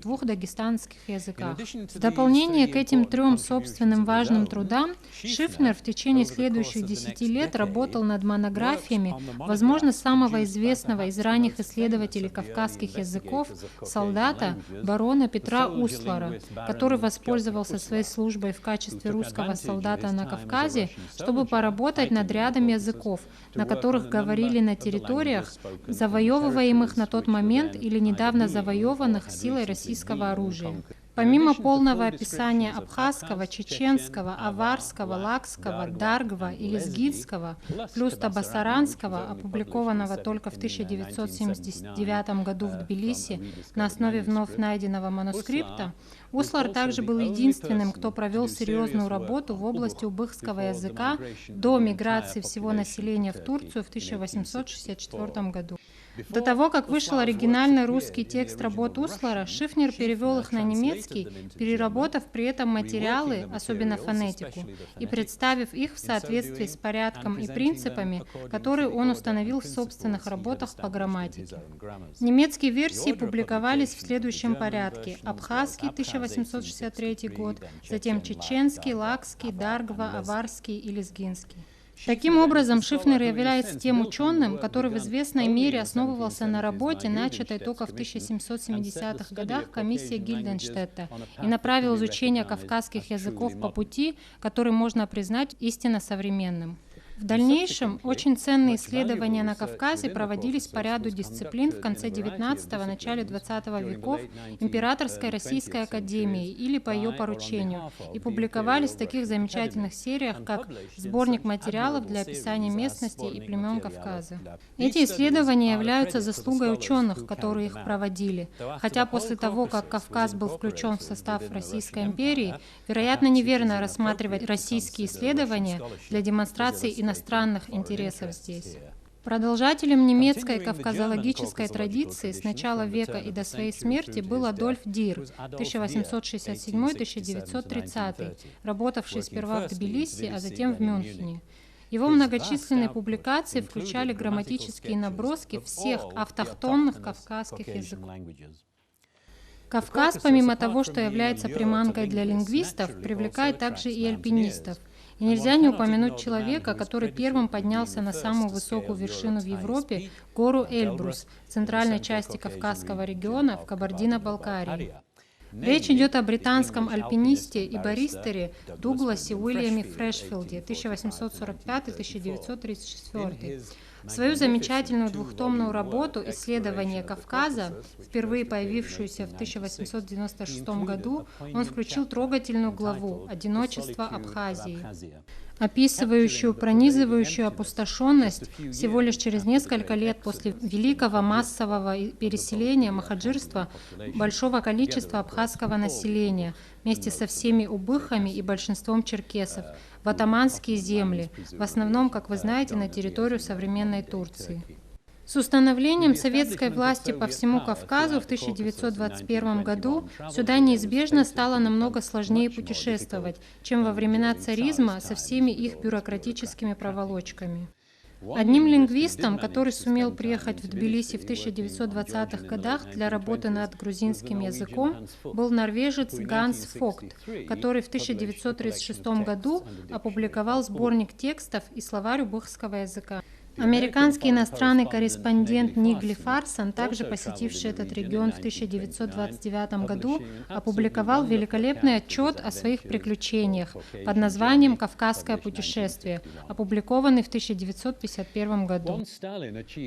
двух дагестанских языках. В дополнение к этим 3 собственным важным трудам, Шифнер в течение следующих 10 лет работал над монографиями, возможно, самого известного из ранних исследователей кавказских языков, солдата, барона Петра Услара, который воспользовался своей службой в качестве русского солдата на Кавказе, чтобы поработать над рядом языков, на которых говорили на территориях, территориях, завоевываемых на тот момент или недавно завоеванных силой российского оружия. Помимо полного описания абхазского, чеченского, аварского, лакского, даргва и лезгинского, плюс табасаранского, опубликованного только в 1979 году в Тбилиси на основе вновь найденного манускрипта, Услар также был единственным, кто провел серьезную работу в области убыхского языка до миграции всего населения в Турцию в 1864 году. До того, как вышел оригинальный русский текст работ Услара, Шифнер перевел их на немецкий, переработав при этом материалы, особенно фонетику, и представив их в соответствии с порядком и принципами, которые он установил в собственных работах по грамматике. Немецкие версии публиковались в следующем порядке: абхазский 1863 год, затем чеченский, лакский, даргва, аварский и лезгинский. Таким образом, Шифнер является тем ученым, который в известной мере основывался на работе, начатой только в 1770-х годах комиссией Гильденштетта, и направил изучение кавказских языков по пути, который можно признать истинно современным. В дальнейшем очень ценные исследования на Кавказе проводились по ряду дисциплин в конце XIX – начале XX веков Императорской Российской Академией или по ее поручению и публиковались в таких замечательных сериях, как «Сборник материалов для описания местности и племен Кавказа». Эти исследования являются заслугой ученых, которые их проводили, хотя после того, как Кавказ был включен в состав Российской империи, вероятно, неверно рассматривать российские исследования для демонстрации иностранных интересов здесь. Продолжателем немецкой кавказологической традиции с начала века и до своей смерти был Адольф Дир, 1867-1930, работавший сперва в Тбилиси, а затем в Мюнхене. Его многочисленные публикации включали грамматические наброски всех автохтонных кавказских языков. Кавказ, помимо того, что является приманкой для лингвистов, привлекает также и альпинистов. И нельзя не упомянуть человека, который первым поднялся на самую высокую вершину в Европе, гору Эльбрус, в центральной части Кавказского региона в Кабардино-Балкарии. Речь идет о британском альпинисте и баристере Дугласе Уильяме Фрешфилде, 1845-1934. Свою замечательную двухтомную работу «Исследование Кавказа», впервые появившуюся в 1896 году, он включил трогательную главу «Одиночество Абхазии», описывающую пронизывающую опустошенность всего лишь через несколько лет после великого массового переселения, махаджирства, большого количества абхазского населения вместе со всеми убыхами и большинством черкесов в атаманские земли, в основном, как вы знаете, на территорию современной Турции. С установлением советской власти по всему Кавказу в 1921 году сюда неизбежно стало намного сложнее путешествовать, чем во времена царизма со всеми их бюрократическими проволочками. Одним лингвистом, который сумел приехать в Тбилиси в 1920-х годах для работы над грузинским языком, был норвежец Ганс Фогт, который в 1936 году опубликовал сборник текстов и словарь убыхского языка. Американский иностранный корреспондент Нигли Фарсон, также посетивший этот регион в 1929 году, опубликовал великолепный отчет о своих приключениях под названием «Кавказское путешествие», опубликованный в 1951 году.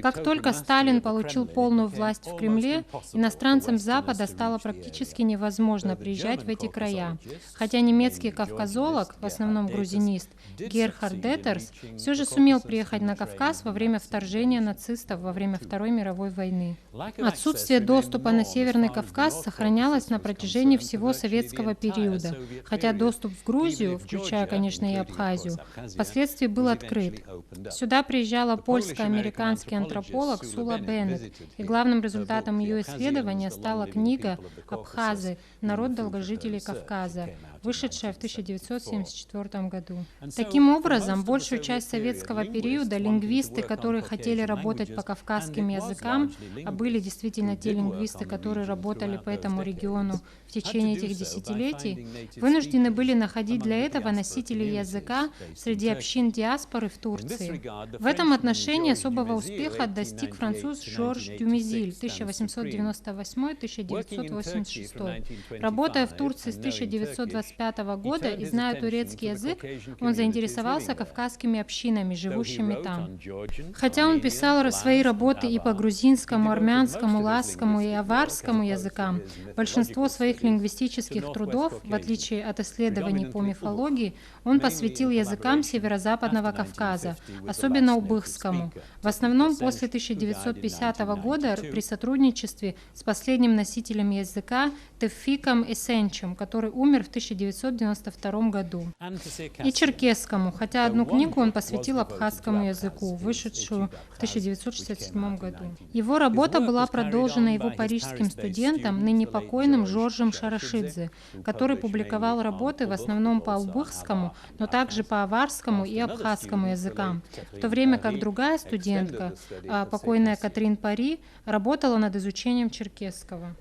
Как только Сталин получил полную власть в Кремле, иностранцам с Запада стало практически невозможно приезжать в эти края, хотя немецкий кавказолог, в основном грузинист, Герхард Деттерс, все же сумел приехать на Кавказ во время вторжения нацистов во время Второй мировой войны. Отсутствие доступа на Северный Кавказ сохранялось на протяжении всего советского периода, хотя доступ в Грузию, включая, конечно, и Абхазию, впоследствии был открыт. Сюда приезжала польско-американский антрополог Сула Беннет, и главным результатом ее исследования стала книга «Абхазы. Народ долгожителей Кавказа», вышедшая в 1974 году. Таким образом, большую часть советского периода лингвисты, которые хотели работать по кавказским языкам, а были действительно те лингвисты, которые работали по этому региону в течение этих десятилетий, вынуждены были находить для этого носителей языка среди общин диаспоры в Турции. В этом отношении особого успеха достиг француз Жорж Дюмизиль 1898-1986. Работая в Турции с 1928 1925 года и зная турецкий язык, он заинтересовался кавказскими общинами, живущими там. Хотя он писал свои работы и по грузинскому, армянскому, лазскому и аварскому языкам, большинство своих лингвистических трудов, в отличие от исследований по мифологии, он посвятил языкам Северо-Западного Кавказа, особенно убыхскому, в основном после 1950 года при сотрудничестве с последним носителем языка Тевфиком Эсенчем, который умер в 1992 году, и черкесскому, хотя одну книгу он посвятил абхазскому языку, вышедшую в 1967 году. Его работа была продолжена его парижским студентом, ныне покойным Жоржем Шарашидзе, который публиковал работы в основном по убыхскому, но также по аварскому и абхазскому языкам, в то время как другая студентка, покойная Катрин Пари, работала над изучением черкесского.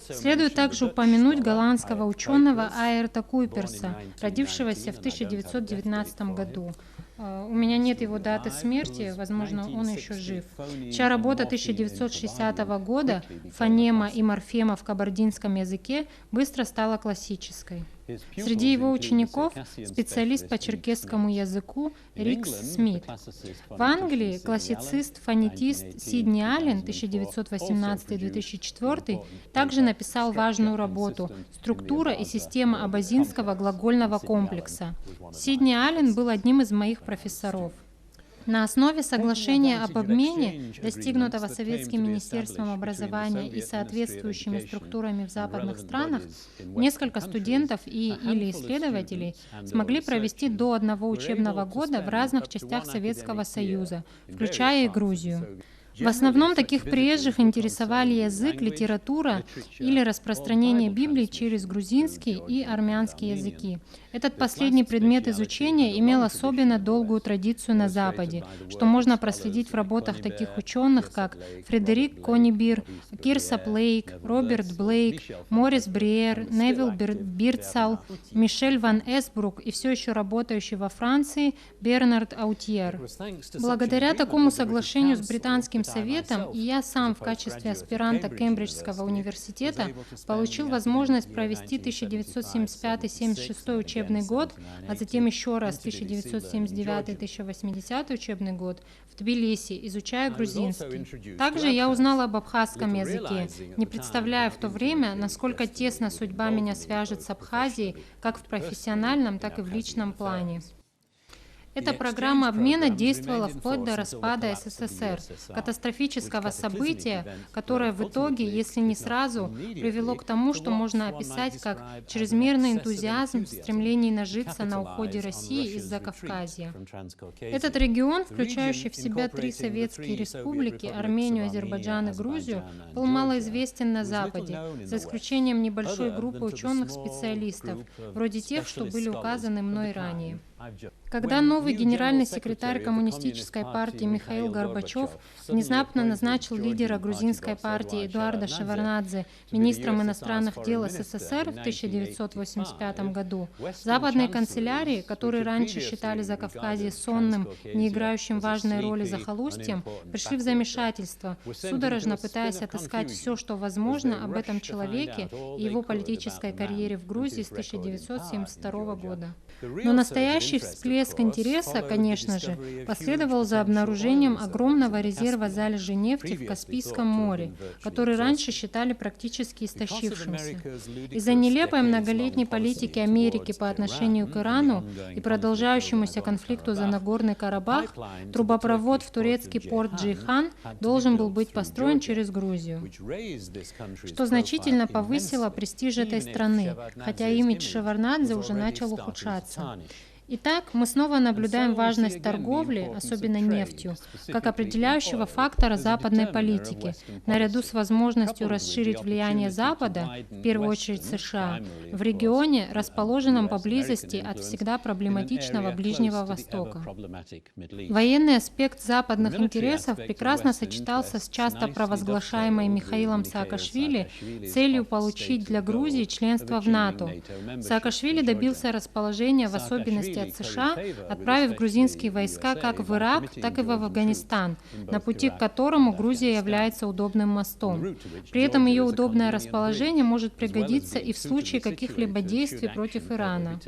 Следует также упомянуть голландского ученого Аерта Куйперса, родившегося в 1919 году. У меня нет его даты смерти, возможно, он еще жив. Чья работа 1960 года «Фонема и морфема в кабардинском языке» быстро стала классической. Среди его учеников специалист по черкесскому языку Рикс Смит. В Англии классицист-фонетист Сидни Аллен 1918-2004 также написал важную работу «Структура и система абазинского глагольного комплекса». Сидни Аллен был одним из моих профессоров. На основе соглашения об обмене, достигнутого Советским министерством образования и соответствующими структурами в западных странах, несколько студентов или исследователей смогли провести до одного учебного года в разных частях Советского Союза, включая и Грузию. В основном таких приезжих интересовали язык, литература или распространение Библии через грузинский и армянский языки. Этот последний предмет изучения имел особенно долгую традицию на Западе, что можно проследить в работах таких ученых, как Фредерик Конибир, Кирса Блейк, Роберт Блейк, Морис Бриер, Невил Бирцал, Мишель ван Эсбрук и все еще работающий во Франции Бернард Аутьер. Благодаря такому соглашению с Британским Советом и я сам в качестве аспиранта Кембриджского университета получил возможность провести 1975-76 учебный год, а затем еще раз 1979-1080 учебный год в Тбилиси, изучая грузинский. Также я узнал об абхазском языке, не представляя в то время, насколько тесно судьба меня свяжет с Абхазией как в профессиональном, так и в личном плане. Эта программа обмена действовала вплоть до распада СССР, катастрофического события, которое в итоге, если не сразу, привело к тому, что можно описать как чрезмерный энтузиазм в стремлении нажиться на уходе России из Закавказья. Этот регион, включающий в себя 3 советские республики, Армению, Азербайджан и Грузию, был малоизвестен на Западе, за исключением небольшой группы ученых-специалистов, вроде тех, что были указаны мной ранее. Когда новый генеральный секретарь Коммунистической партии Михаил Горбачев внезапно назначил лидера грузинской партии Эдуарда Шеварднадзе министром иностранных дел СССР в 1985 году, западные канцелярии, которые раньше считали Закавказье сонным, не играющим важной роли захолустьем, пришли в замешательство, судорожно пытаясь отыскать все, что возможно об этом человеке и его политической карьере в Грузии с 1972 года. Но настоящий всплеск интереса, конечно же, последовал за обнаружением огромного резерва залежей нефти в Каспийском море, который раньше считали практически истощившимся. Из-за нелепой многолетней политики Америки по отношению к Ирану и продолжающемуся конфликту за Нагорный Карабах, трубопровод в турецкий порт Джейхан должен был быть построен через Грузию, что значительно повысило престиж этой страны, хотя имидж Шеварднадзе уже начал ухудшаться. Итак, мы снова наблюдаем важность торговли, особенно нефтью, как определяющего фактора западной политики, наряду с возможностью расширить влияние Запада, в первую очередь США, в регионе, расположенном поблизости от всегда проблематичного Ближнего Востока. Военный аспект западных интересов прекрасно сочетался с часто провозглашаемой Михаилом Саакашвили целью получить для Грузии членство в НАТО. Саакашвили добился расположения в особенности независимости от США, отправив грузинские войска как в Ирак, так и в Афганистан, на пути к которому Грузия является удобным мостом. При этом ее удобное расположение может пригодиться и в случае каких-либо действий против Ирана.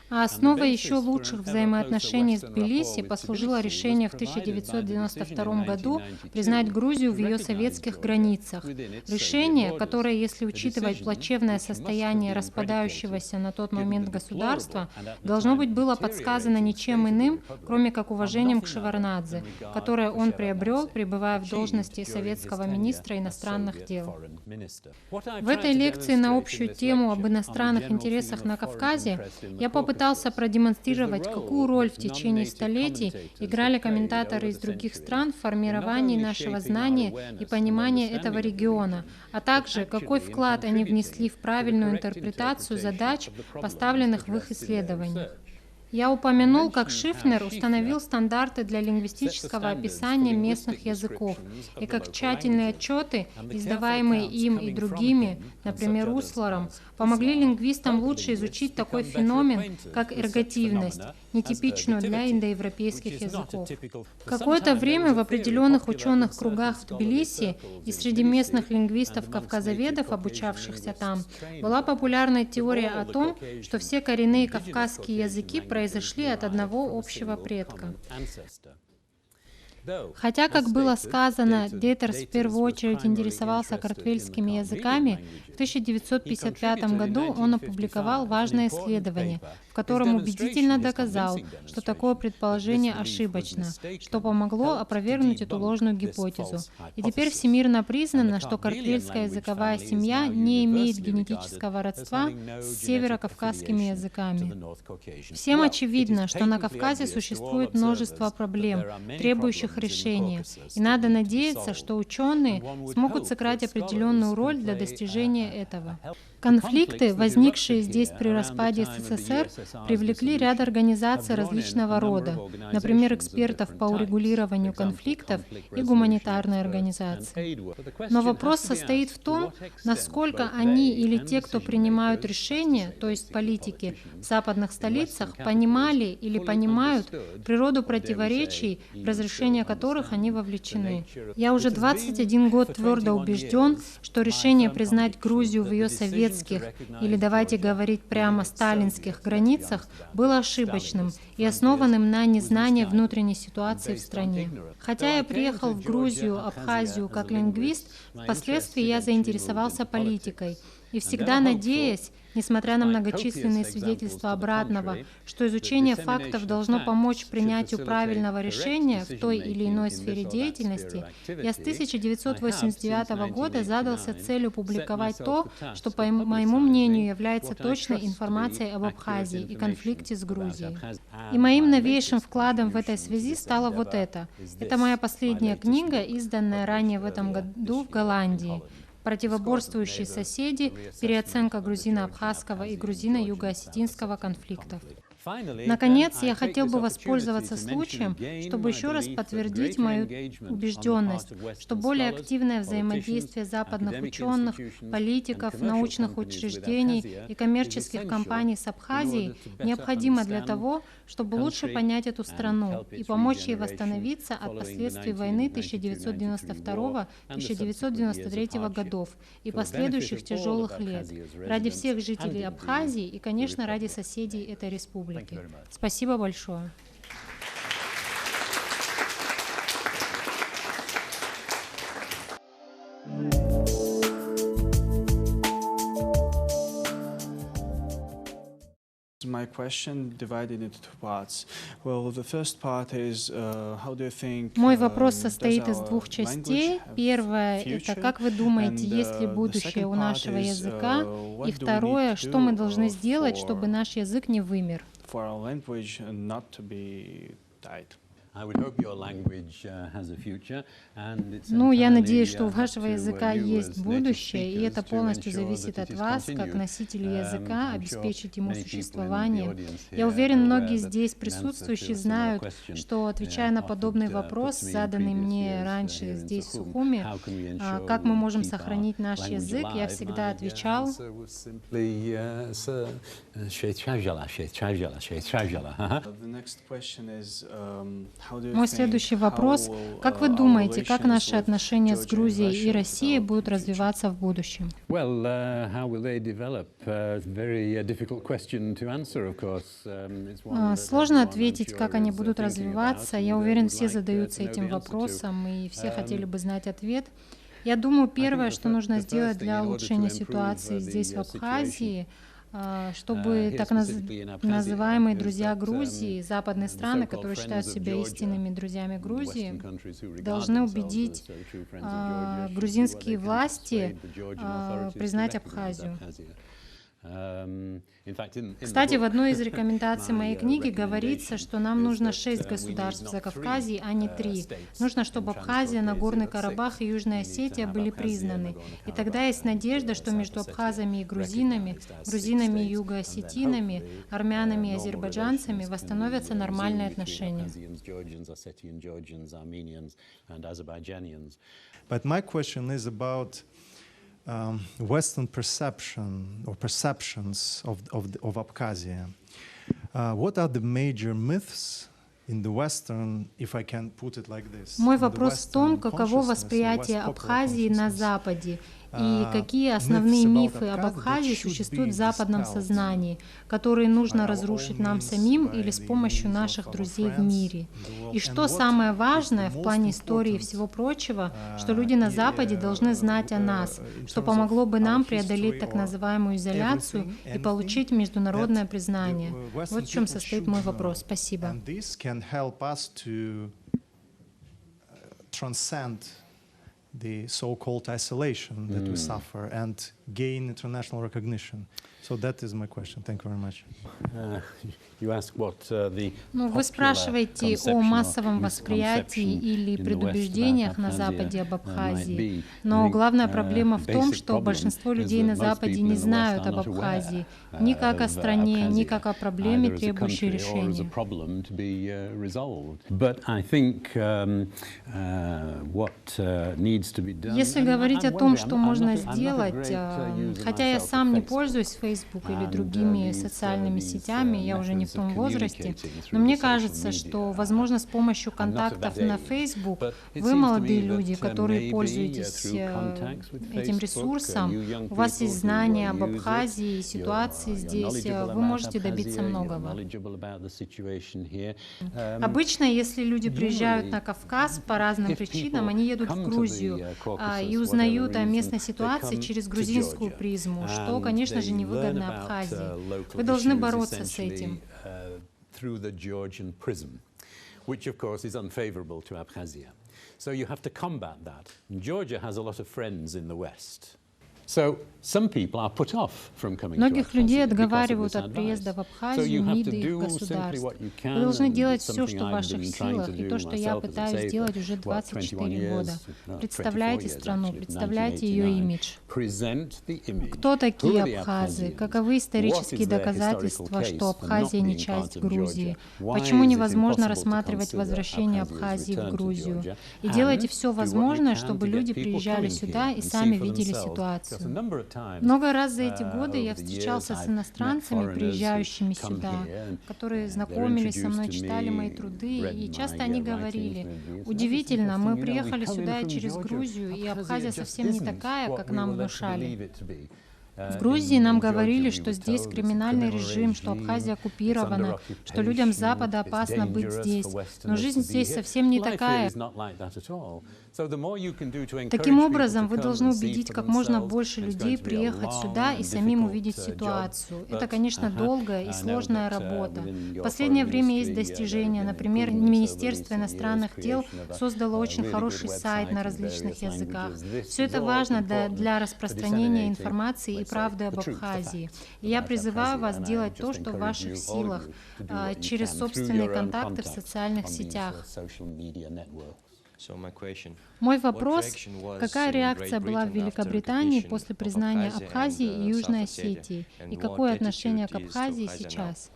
А основой еще лучших взаимоотношений с Тбилиси послужило решение в 1992 году признать Грузию в ее советских границах. Решение, которое, если учитывать плачевное состояние распадающегося на тот момент государства, должно быть было подсказано ничем иным, кроме как уважением к Шеварднадзе, которое он приобрел, пребывая в должности советского министра иностранных дел. В этой лекции на общую тему об иностранных интересах на Кавказе я попытался продемонстрировать, какую роль в течение столетий играли комментаторы из других стран в формировании нашего знания и понимания этого региона, а также какой вклад они внесли в правильную интерпретацию задач, поставленных в их исследованиях. Я упомянул, как Шифнер установил стандарты для лингвистического описания местных языков, и как тщательные отчеты, издаваемые им и другими, например, Услером, помогли лингвистам лучше изучить такой феномен, как эргативность, нетипичную для индоевропейских языков. Какое-то время в определенных ученых кругах в Тбилиси и среди местных лингвистов-кавказоведов, обучавшихся там, была популярна теория о том, что все коренные кавказские языки произошли от одного общего предка. Хотя, как было сказано, Детерс в первую очередь интересовался картвельскими языками, в 1955 году он опубликовал важное исследование, в котором убедительно доказал, что такое предположение ошибочно, что помогло опровергнуть эту ложную гипотезу. И теперь всемирно признано, что картвельская языковая семья не имеет генетического родства с северокавказскими языками. Всем очевидно, что на Кавказе существует множество проблем, требующих решения, и надо надеяться, что ученые смогут сыграть определенную роль для достижения этого. Конфликты, возникшие здесь при распаде СССР, привлекли ряд организаций различного рода, например, экспертов по урегулированию конфликтов и гуманитарные организации. Но вопрос состоит в том, насколько они или те, кто принимают решения, то есть политики, в западных столицах, понимали или понимают природу противоречий, в разрешение которых они вовлечены. Я уже 21 год твердо убежден, что решение признать Грузию в ее советских, или давайте говорить прямо сталинских границах, было ошибочным и основанным на незнании внутренней ситуации в стране. Хотя я приехал в Грузию, Абхазию как лингвист, впоследствии я заинтересовался политикой и всегда надеясь, несмотря на многочисленные свидетельства обратного, что изучение фактов должно помочь принятию правильного решения в той или иной сфере деятельности, я с 1989 года задался целью публиковать то, что, по моему мнению, является точной информацией об Абхазии и конфликте с Грузией. И моим новейшим вкладом в этой связи стало вот это. Это моя последняя книга, изданная ранее в этом году в Голландии. «Противоборствующие соседи. Переоценка грузино-абхазского и грузино-юго-осетинского конфликтов». Наконец, я хотел бы воспользоваться случаем, чтобы еще раз подтвердить мою убежденность, что более активное взаимодействие западных ученых, политиков, научных учреждений и коммерческих компаний с Абхазией необходимо для того, чтобы лучше понять эту страну и помочь ей восстановиться от последствий войны 1992-1993 годов и последующих тяжелых лет, ради всех жителей Абхазии и, конечно, ради соседей этой республики. Спасибо большое. My question divided into two parts. Well, the first part is, how do you think, Мой вопрос состоит из двух частей. Первое — это как вы думаете, есть ли будущее у нашего языка? И второе — что мы должны сделать, чтобы наш язык не вымер? Ну, я надеюсь, что у вашего языка есть будущее, и это полностью зависит от вас, как носителя языка, обеспечить ему существование. Я уверен, многие здесь присутствующие знают, что, отвечая на подобный вопрос, заданный мне раньше здесь, в Сухуми, как мы можем сохранить наш язык, я всегда отвечал: мой следующий вопрос: как вы думаете, как наши отношения с Грузией и Россией будут развиваться в будущем? Сложно ответить, как они будут развиваться. Я уверен, все задаются этим вопросом, и все хотели бы знать ответ. Я думаю, первое, что нужно сделать для улучшения ситуации здесь, в Абхазии, чтобы так называемые друзья Грузии, западные страны, которые считают себя истинными друзьями Грузии, должны убедить грузинские власти признать Абхазию. Кстати, в одной из рекомендаций моей книги говорится, что нам нужно 6 государств в Закавказье, а не 3. Нужно, чтобы Абхазия, Нагорный Карабах и Южная Осетия были признаны. И тогда есть надежда, что между абхазами и грузинами, грузинами и югоосетинами, армянами и азербайджанцами восстановятся нормальные отношения. But my question is about Western perception or perceptions of Abkhazia. What are the major myths in the Western, if I can put it like this? Мой вопрос в том, каково восприятие Абхазии на Западе и какие основные мифы об Абхазии существуют в западном сознании, которые нужно разрушить нам самим или с помощью наших друзей в мире. И что самое важное в плане истории и всего прочего, что люди на Западе должны знать о нас, что помогло бы нам преодолеть так называемую изоляцию и получить международное признание. Вот в чем состоит мой вопрос. Спасибо. The so-called isolation that we suffer and gain international recognition. So that is my question. Thank you very much. Вы спрашиваете о массовом восприятии или предубеждениях на Западе об Абхазии. Но главная проблема в том, что большинство людей на Западе не знают об Абхазии ни как о стране, ни как о проблеме, требующей решения. Если говорить о том, что можно сделать, хотя я сам не пользуюсь Facebook или другими социальными сетями, я уже не в том возрасте, но мне кажется, что, возможно, с помощью контактов на Facebook вы, молодые люди, которые пользуетесь этим ресурсом, у вас есть знания об Абхазии и ситуации здесь, вы можете добиться многого. Обычно, если люди приезжают на Кавказ по разным причинам, они едут в Грузию и узнают о местной ситуации через грузинскую призму, что, конечно же, невыгодно Абхазии. Вы должны бороться с этим. Through the Georgian prism, which of course is unfavorable to Abkhazia. So you have to combat that. And Georgia has a lot of friends in the West. Многих людей отговаривают от приезда в Абхазию МИДы их государств. Вы должны делать все, что в ваших силах, и то, что я пытаюсь сделать уже 24 года. Представляйте страну, представляйте ее имидж. Кто такие абхазы? Каковы исторические доказательства, что Абхазия не часть Грузии? Почему невозможно рассматривать возвращение Абхазии в Грузию? И делайте все возможное, чтобы люди приезжали сюда и сами видели ситуацию. Много раз за эти годы я встречался с иностранцами, приезжающими сюда, которые знакомились со мной, читали мои труды, и часто они говорили: удивительно, мы приехали сюда через Грузию, и Абхазия совсем не такая, как нам внушали. В Грузии нам говорили, что здесь криминальный режим, что Абхазия оккупирована, что людям с Запада опасно быть здесь. Но жизнь здесь совсем не такая. Таким образом, вы должны убедить как можно больше людей приехать сюда и самим увидеть ситуацию. Это, конечно, долгая и сложная работа. В последнее время есть достижения. Например, Министерство иностранных дел создало очень хороший сайт на различных языках. Все это важно для распространения информации и и правды об Абхазии. И я призываю вас делать то, что в ваших силах, через собственные контакты в социальных сетях. Мой вопрос: какая реакция была в Великобритании после признания Абхазии и Южной Осетии? И какое отношение к Абхазии сейчас?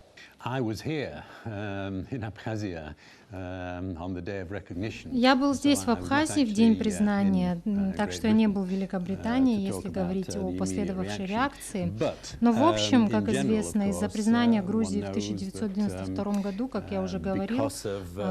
Я был здесь, в Абхазии, в день признания, так что я не был в Великобритании, если говорить о последовавшей реакции. Но, в общем, как известно, из-за признания Грузии в 1992 году, как я уже говорил,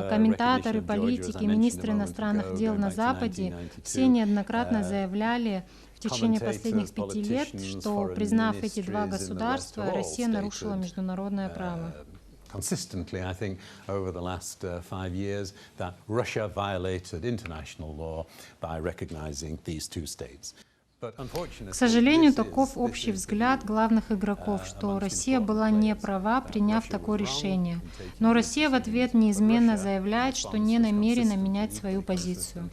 комментаторы, политики, министры иностранных дел на Западе все неоднократно заявляли в течение последних 5 лет, что, признав эти два государства, Россия нарушила международное право. Consistently, I think, over the last 5 years, that Russia violated international law by recognizing these two states. К сожалению, таков общий взгляд главных игроков, что Россия была не права, приняв такое решение. Но Россия в ответ неизменно заявляет, что не намерена менять свою позицию.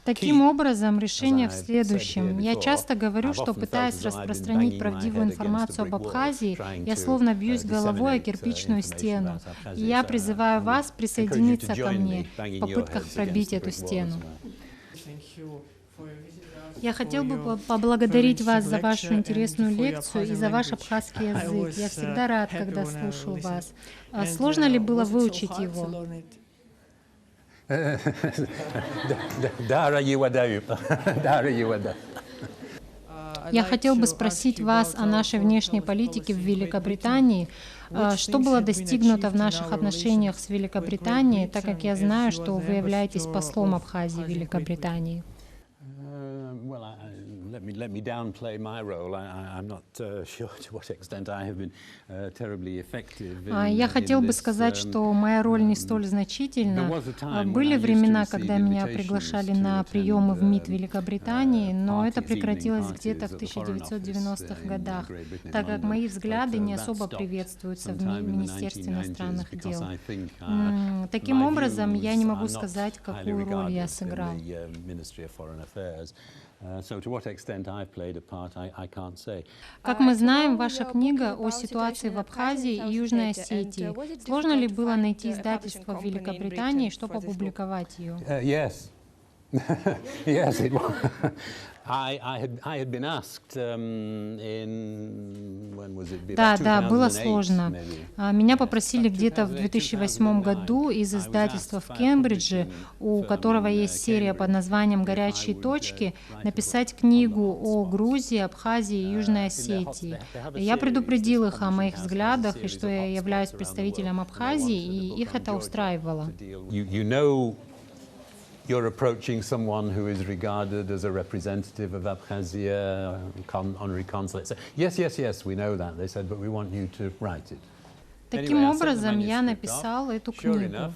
Таким образом, решение в следующем. Я часто говорю, что, пытаясь распространить правдивую информацию об Абхазии, я словно бьюсь головой о кирпичную стену. И я призываю вас присоединиться ко мне в попытках пробить эту стену. Я хотел бы поблагодарить вас за вашу интересную лекцию и за ваш абхазский язык. Я всегда рад, когда слушаю вас. Сложно ли было выучить его? Я хотел бы спросить вас о нашей внешней политике в Великобритании. Что было достигнуто в наших отношениях с Великобританией, так как я знаю, что вы являетесь послом Абхазии в Великобритании? Let me downplay my role. I'm not sure to what extent I have been terribly effective. Я хотел бы сказать, что моя роль не столь значительна. Были времена, когда меня приглашали на приемы в МИД Великобритании, но это прекратилось где-то в 1990-х годах, так как мои взгляды не особо приветствуются в Министерстве иностранных дел. Таким образом, я не могу сказать, какую роль я сыграл. Как мы знаем, ваша книга о ситуации в Абхазии и Южной Осетии. Сложно ли было найти издательство в Великобритании, чтобы опубликовать ее? Да, было сложно. Меня попросили где-то в 2008 году из издательства в Кембридже, у которого есть серия под названием «Горячие точки», написать книгу о Грузии, Абхазии и Южной Осетии. Я предупредил их о моих взглядах и что я являюсь представителем Абхазии, и их это устраивало. You're approaching someone who is regarded as a representative of Abkhazia, honorary consulate. So, yes, we know that. They said, but we want you to write it. Таким образом, я написал эту книгу.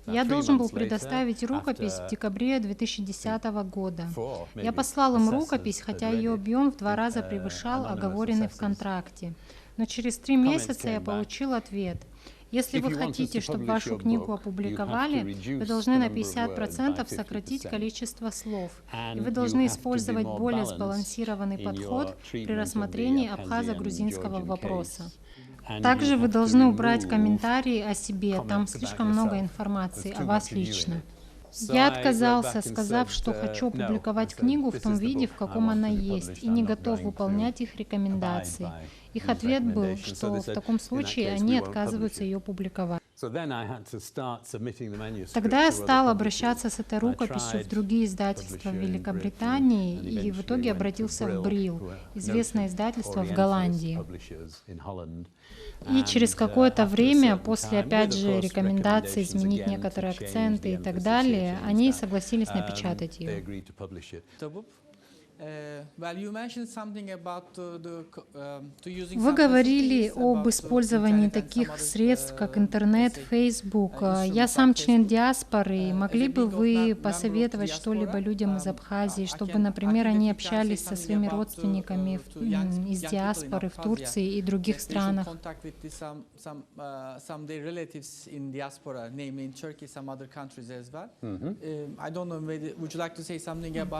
Я должен был предоставить рукопись в декабре 2010 года. Я послал им рукопись, хотя ее объем в 2 раза превышал оговоренный в контракте. Но через 3 месяца я получил ответ. Если вы хотите, чтобы вашу книгу опубликовали, вы должны на 50% сократить количество слов, и вы должны использовать более сбалансированный подход при рассмотрении абхазо-грузинского вопроса. Также вы должны убрать комментарии о себе, там слишком много информации о вас лично. Я отказался, сказав, что хочу опубликовать книгу в том виде, в каком она есть, и не готов выполнять их рекомендации. Их ответ был, что в таком случае они отказываются ее публиковать. Тогда я стал обращаться с этой рукописью в другие издательства в Великобритании и в итоге обратился в Брил, известное издательство в Голландии. И через какое-то время, после опять же рекомендаций изменить некоторые акценты и так далее, они согласились напечатать ее. Вы говорили об использовании таких средств, как интернет, Facebook. Я сам член диаспоры. Могли бы вы посоветовать что-либо людям из Абхазии, чтобы, например, они общались со своими родственниками из диаспоры в Турции и других странах?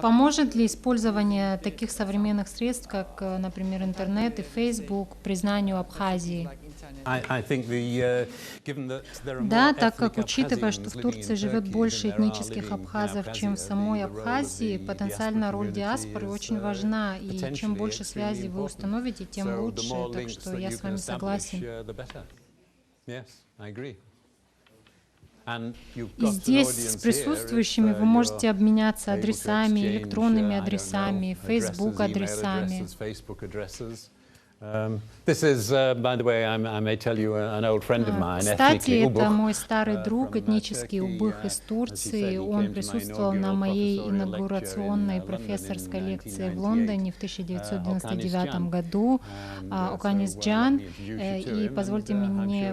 Поможет ли использование использование таких современных средств, как, например, интернет и Facebook, признанию Абхазии. Да, так как, учитывая, что в Турции живет больше этнических абхазов, чем в самой Абхазии, потенциально роль диаспоры очень важна, и чем больше связей вы установите, тем лучше, так что я с вами согласен. И здесь с присутствующими вы можете обменяться адресами, электронными адресами, Facebook-адресами. Кстати, это мой старый друг, этнический убых из Турции. Он присутствовал на моей инаугурационной профессорской лекции в Лондоне в 1999 году. Оканис Джан. И позвольте мне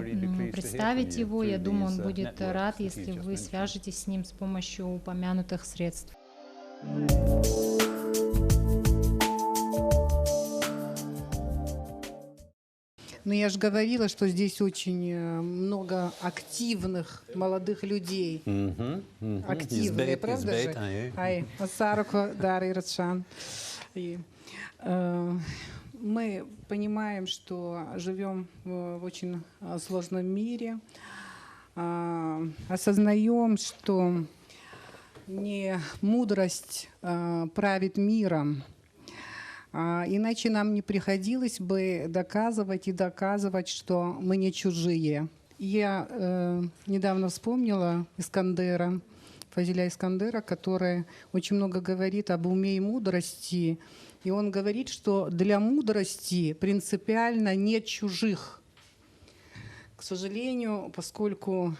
представить его. Я думаю, он будет рад, если вы свяжетесь с ним с помощью упомянутых средств. Но я же говорила, что здесь очень много активных молодых людей. Активные, правда же? Ай, Саруко, Дары, Радшан. Мы понимаем, что живем в очень сложном мире, осознаем, что не мудрость правит миром, иначе нам не приходилось бы доказывать, что мы не чужие. Я недавно вспомнила Искандера, Фазиля Искандера, который очень много говорит об уме и мудрости. И он говорит, что для мудрости принципиально нет чужих. К сожалению, поскольку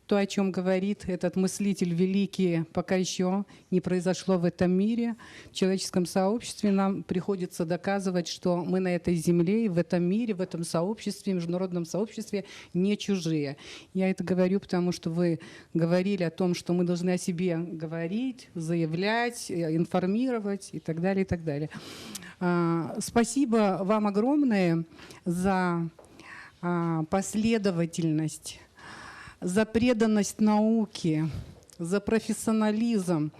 то, о чем говорит этот мыслитель великий, пока еще не произошло в этом мире, в человеческом сообществе нам приходится доказывать, что мы на этой земле, и в этом мире, в этом сообществе, международном сообществе не чужие. Я это говорю, потому что вы говорили о том, что мы должны о себе говорить, заявлять, информировать и так далее, и так далее. Спасибо вам огромное за последовательность, за преданность науке, за профессионализм,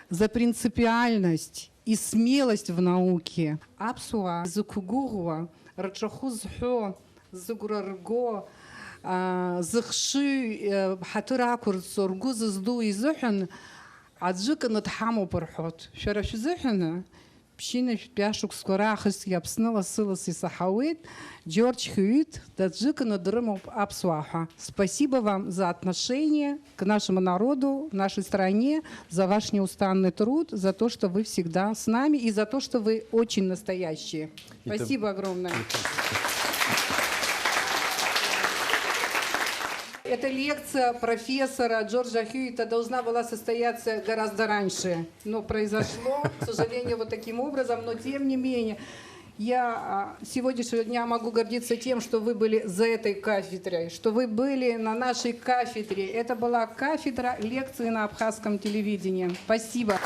за принципиальность и смелость в науке. Апсуа, зукугуруа, рачахузхо, зугурарго, зыхши, хатуракур, соргуз зду и зухен, аджика надхаму пархот. Шараф зухена. Пщина пяшук скорахис я пснула силас и сахауит, Джордж Хьюит, таджика надрыму апсуаха. Спасибо вам за отношение к нашему народу, нашей стране, за ваш неустанный труд, за то, что вы всегда с нами и за то, что вы очень настоящие. Спасибо огромное. Эта лекция профессора Джорджа Хьюита должна была состояться гораздо раньше, но произошло, к сожалению, вот таким образом. Но тем не менее, я сегодняшнего дня могу гордиться тем, что вы были за этой кафедрой, что вы были на нашей кафедре. Это была кафедра лекции на абхазском телевидении. Спасибо.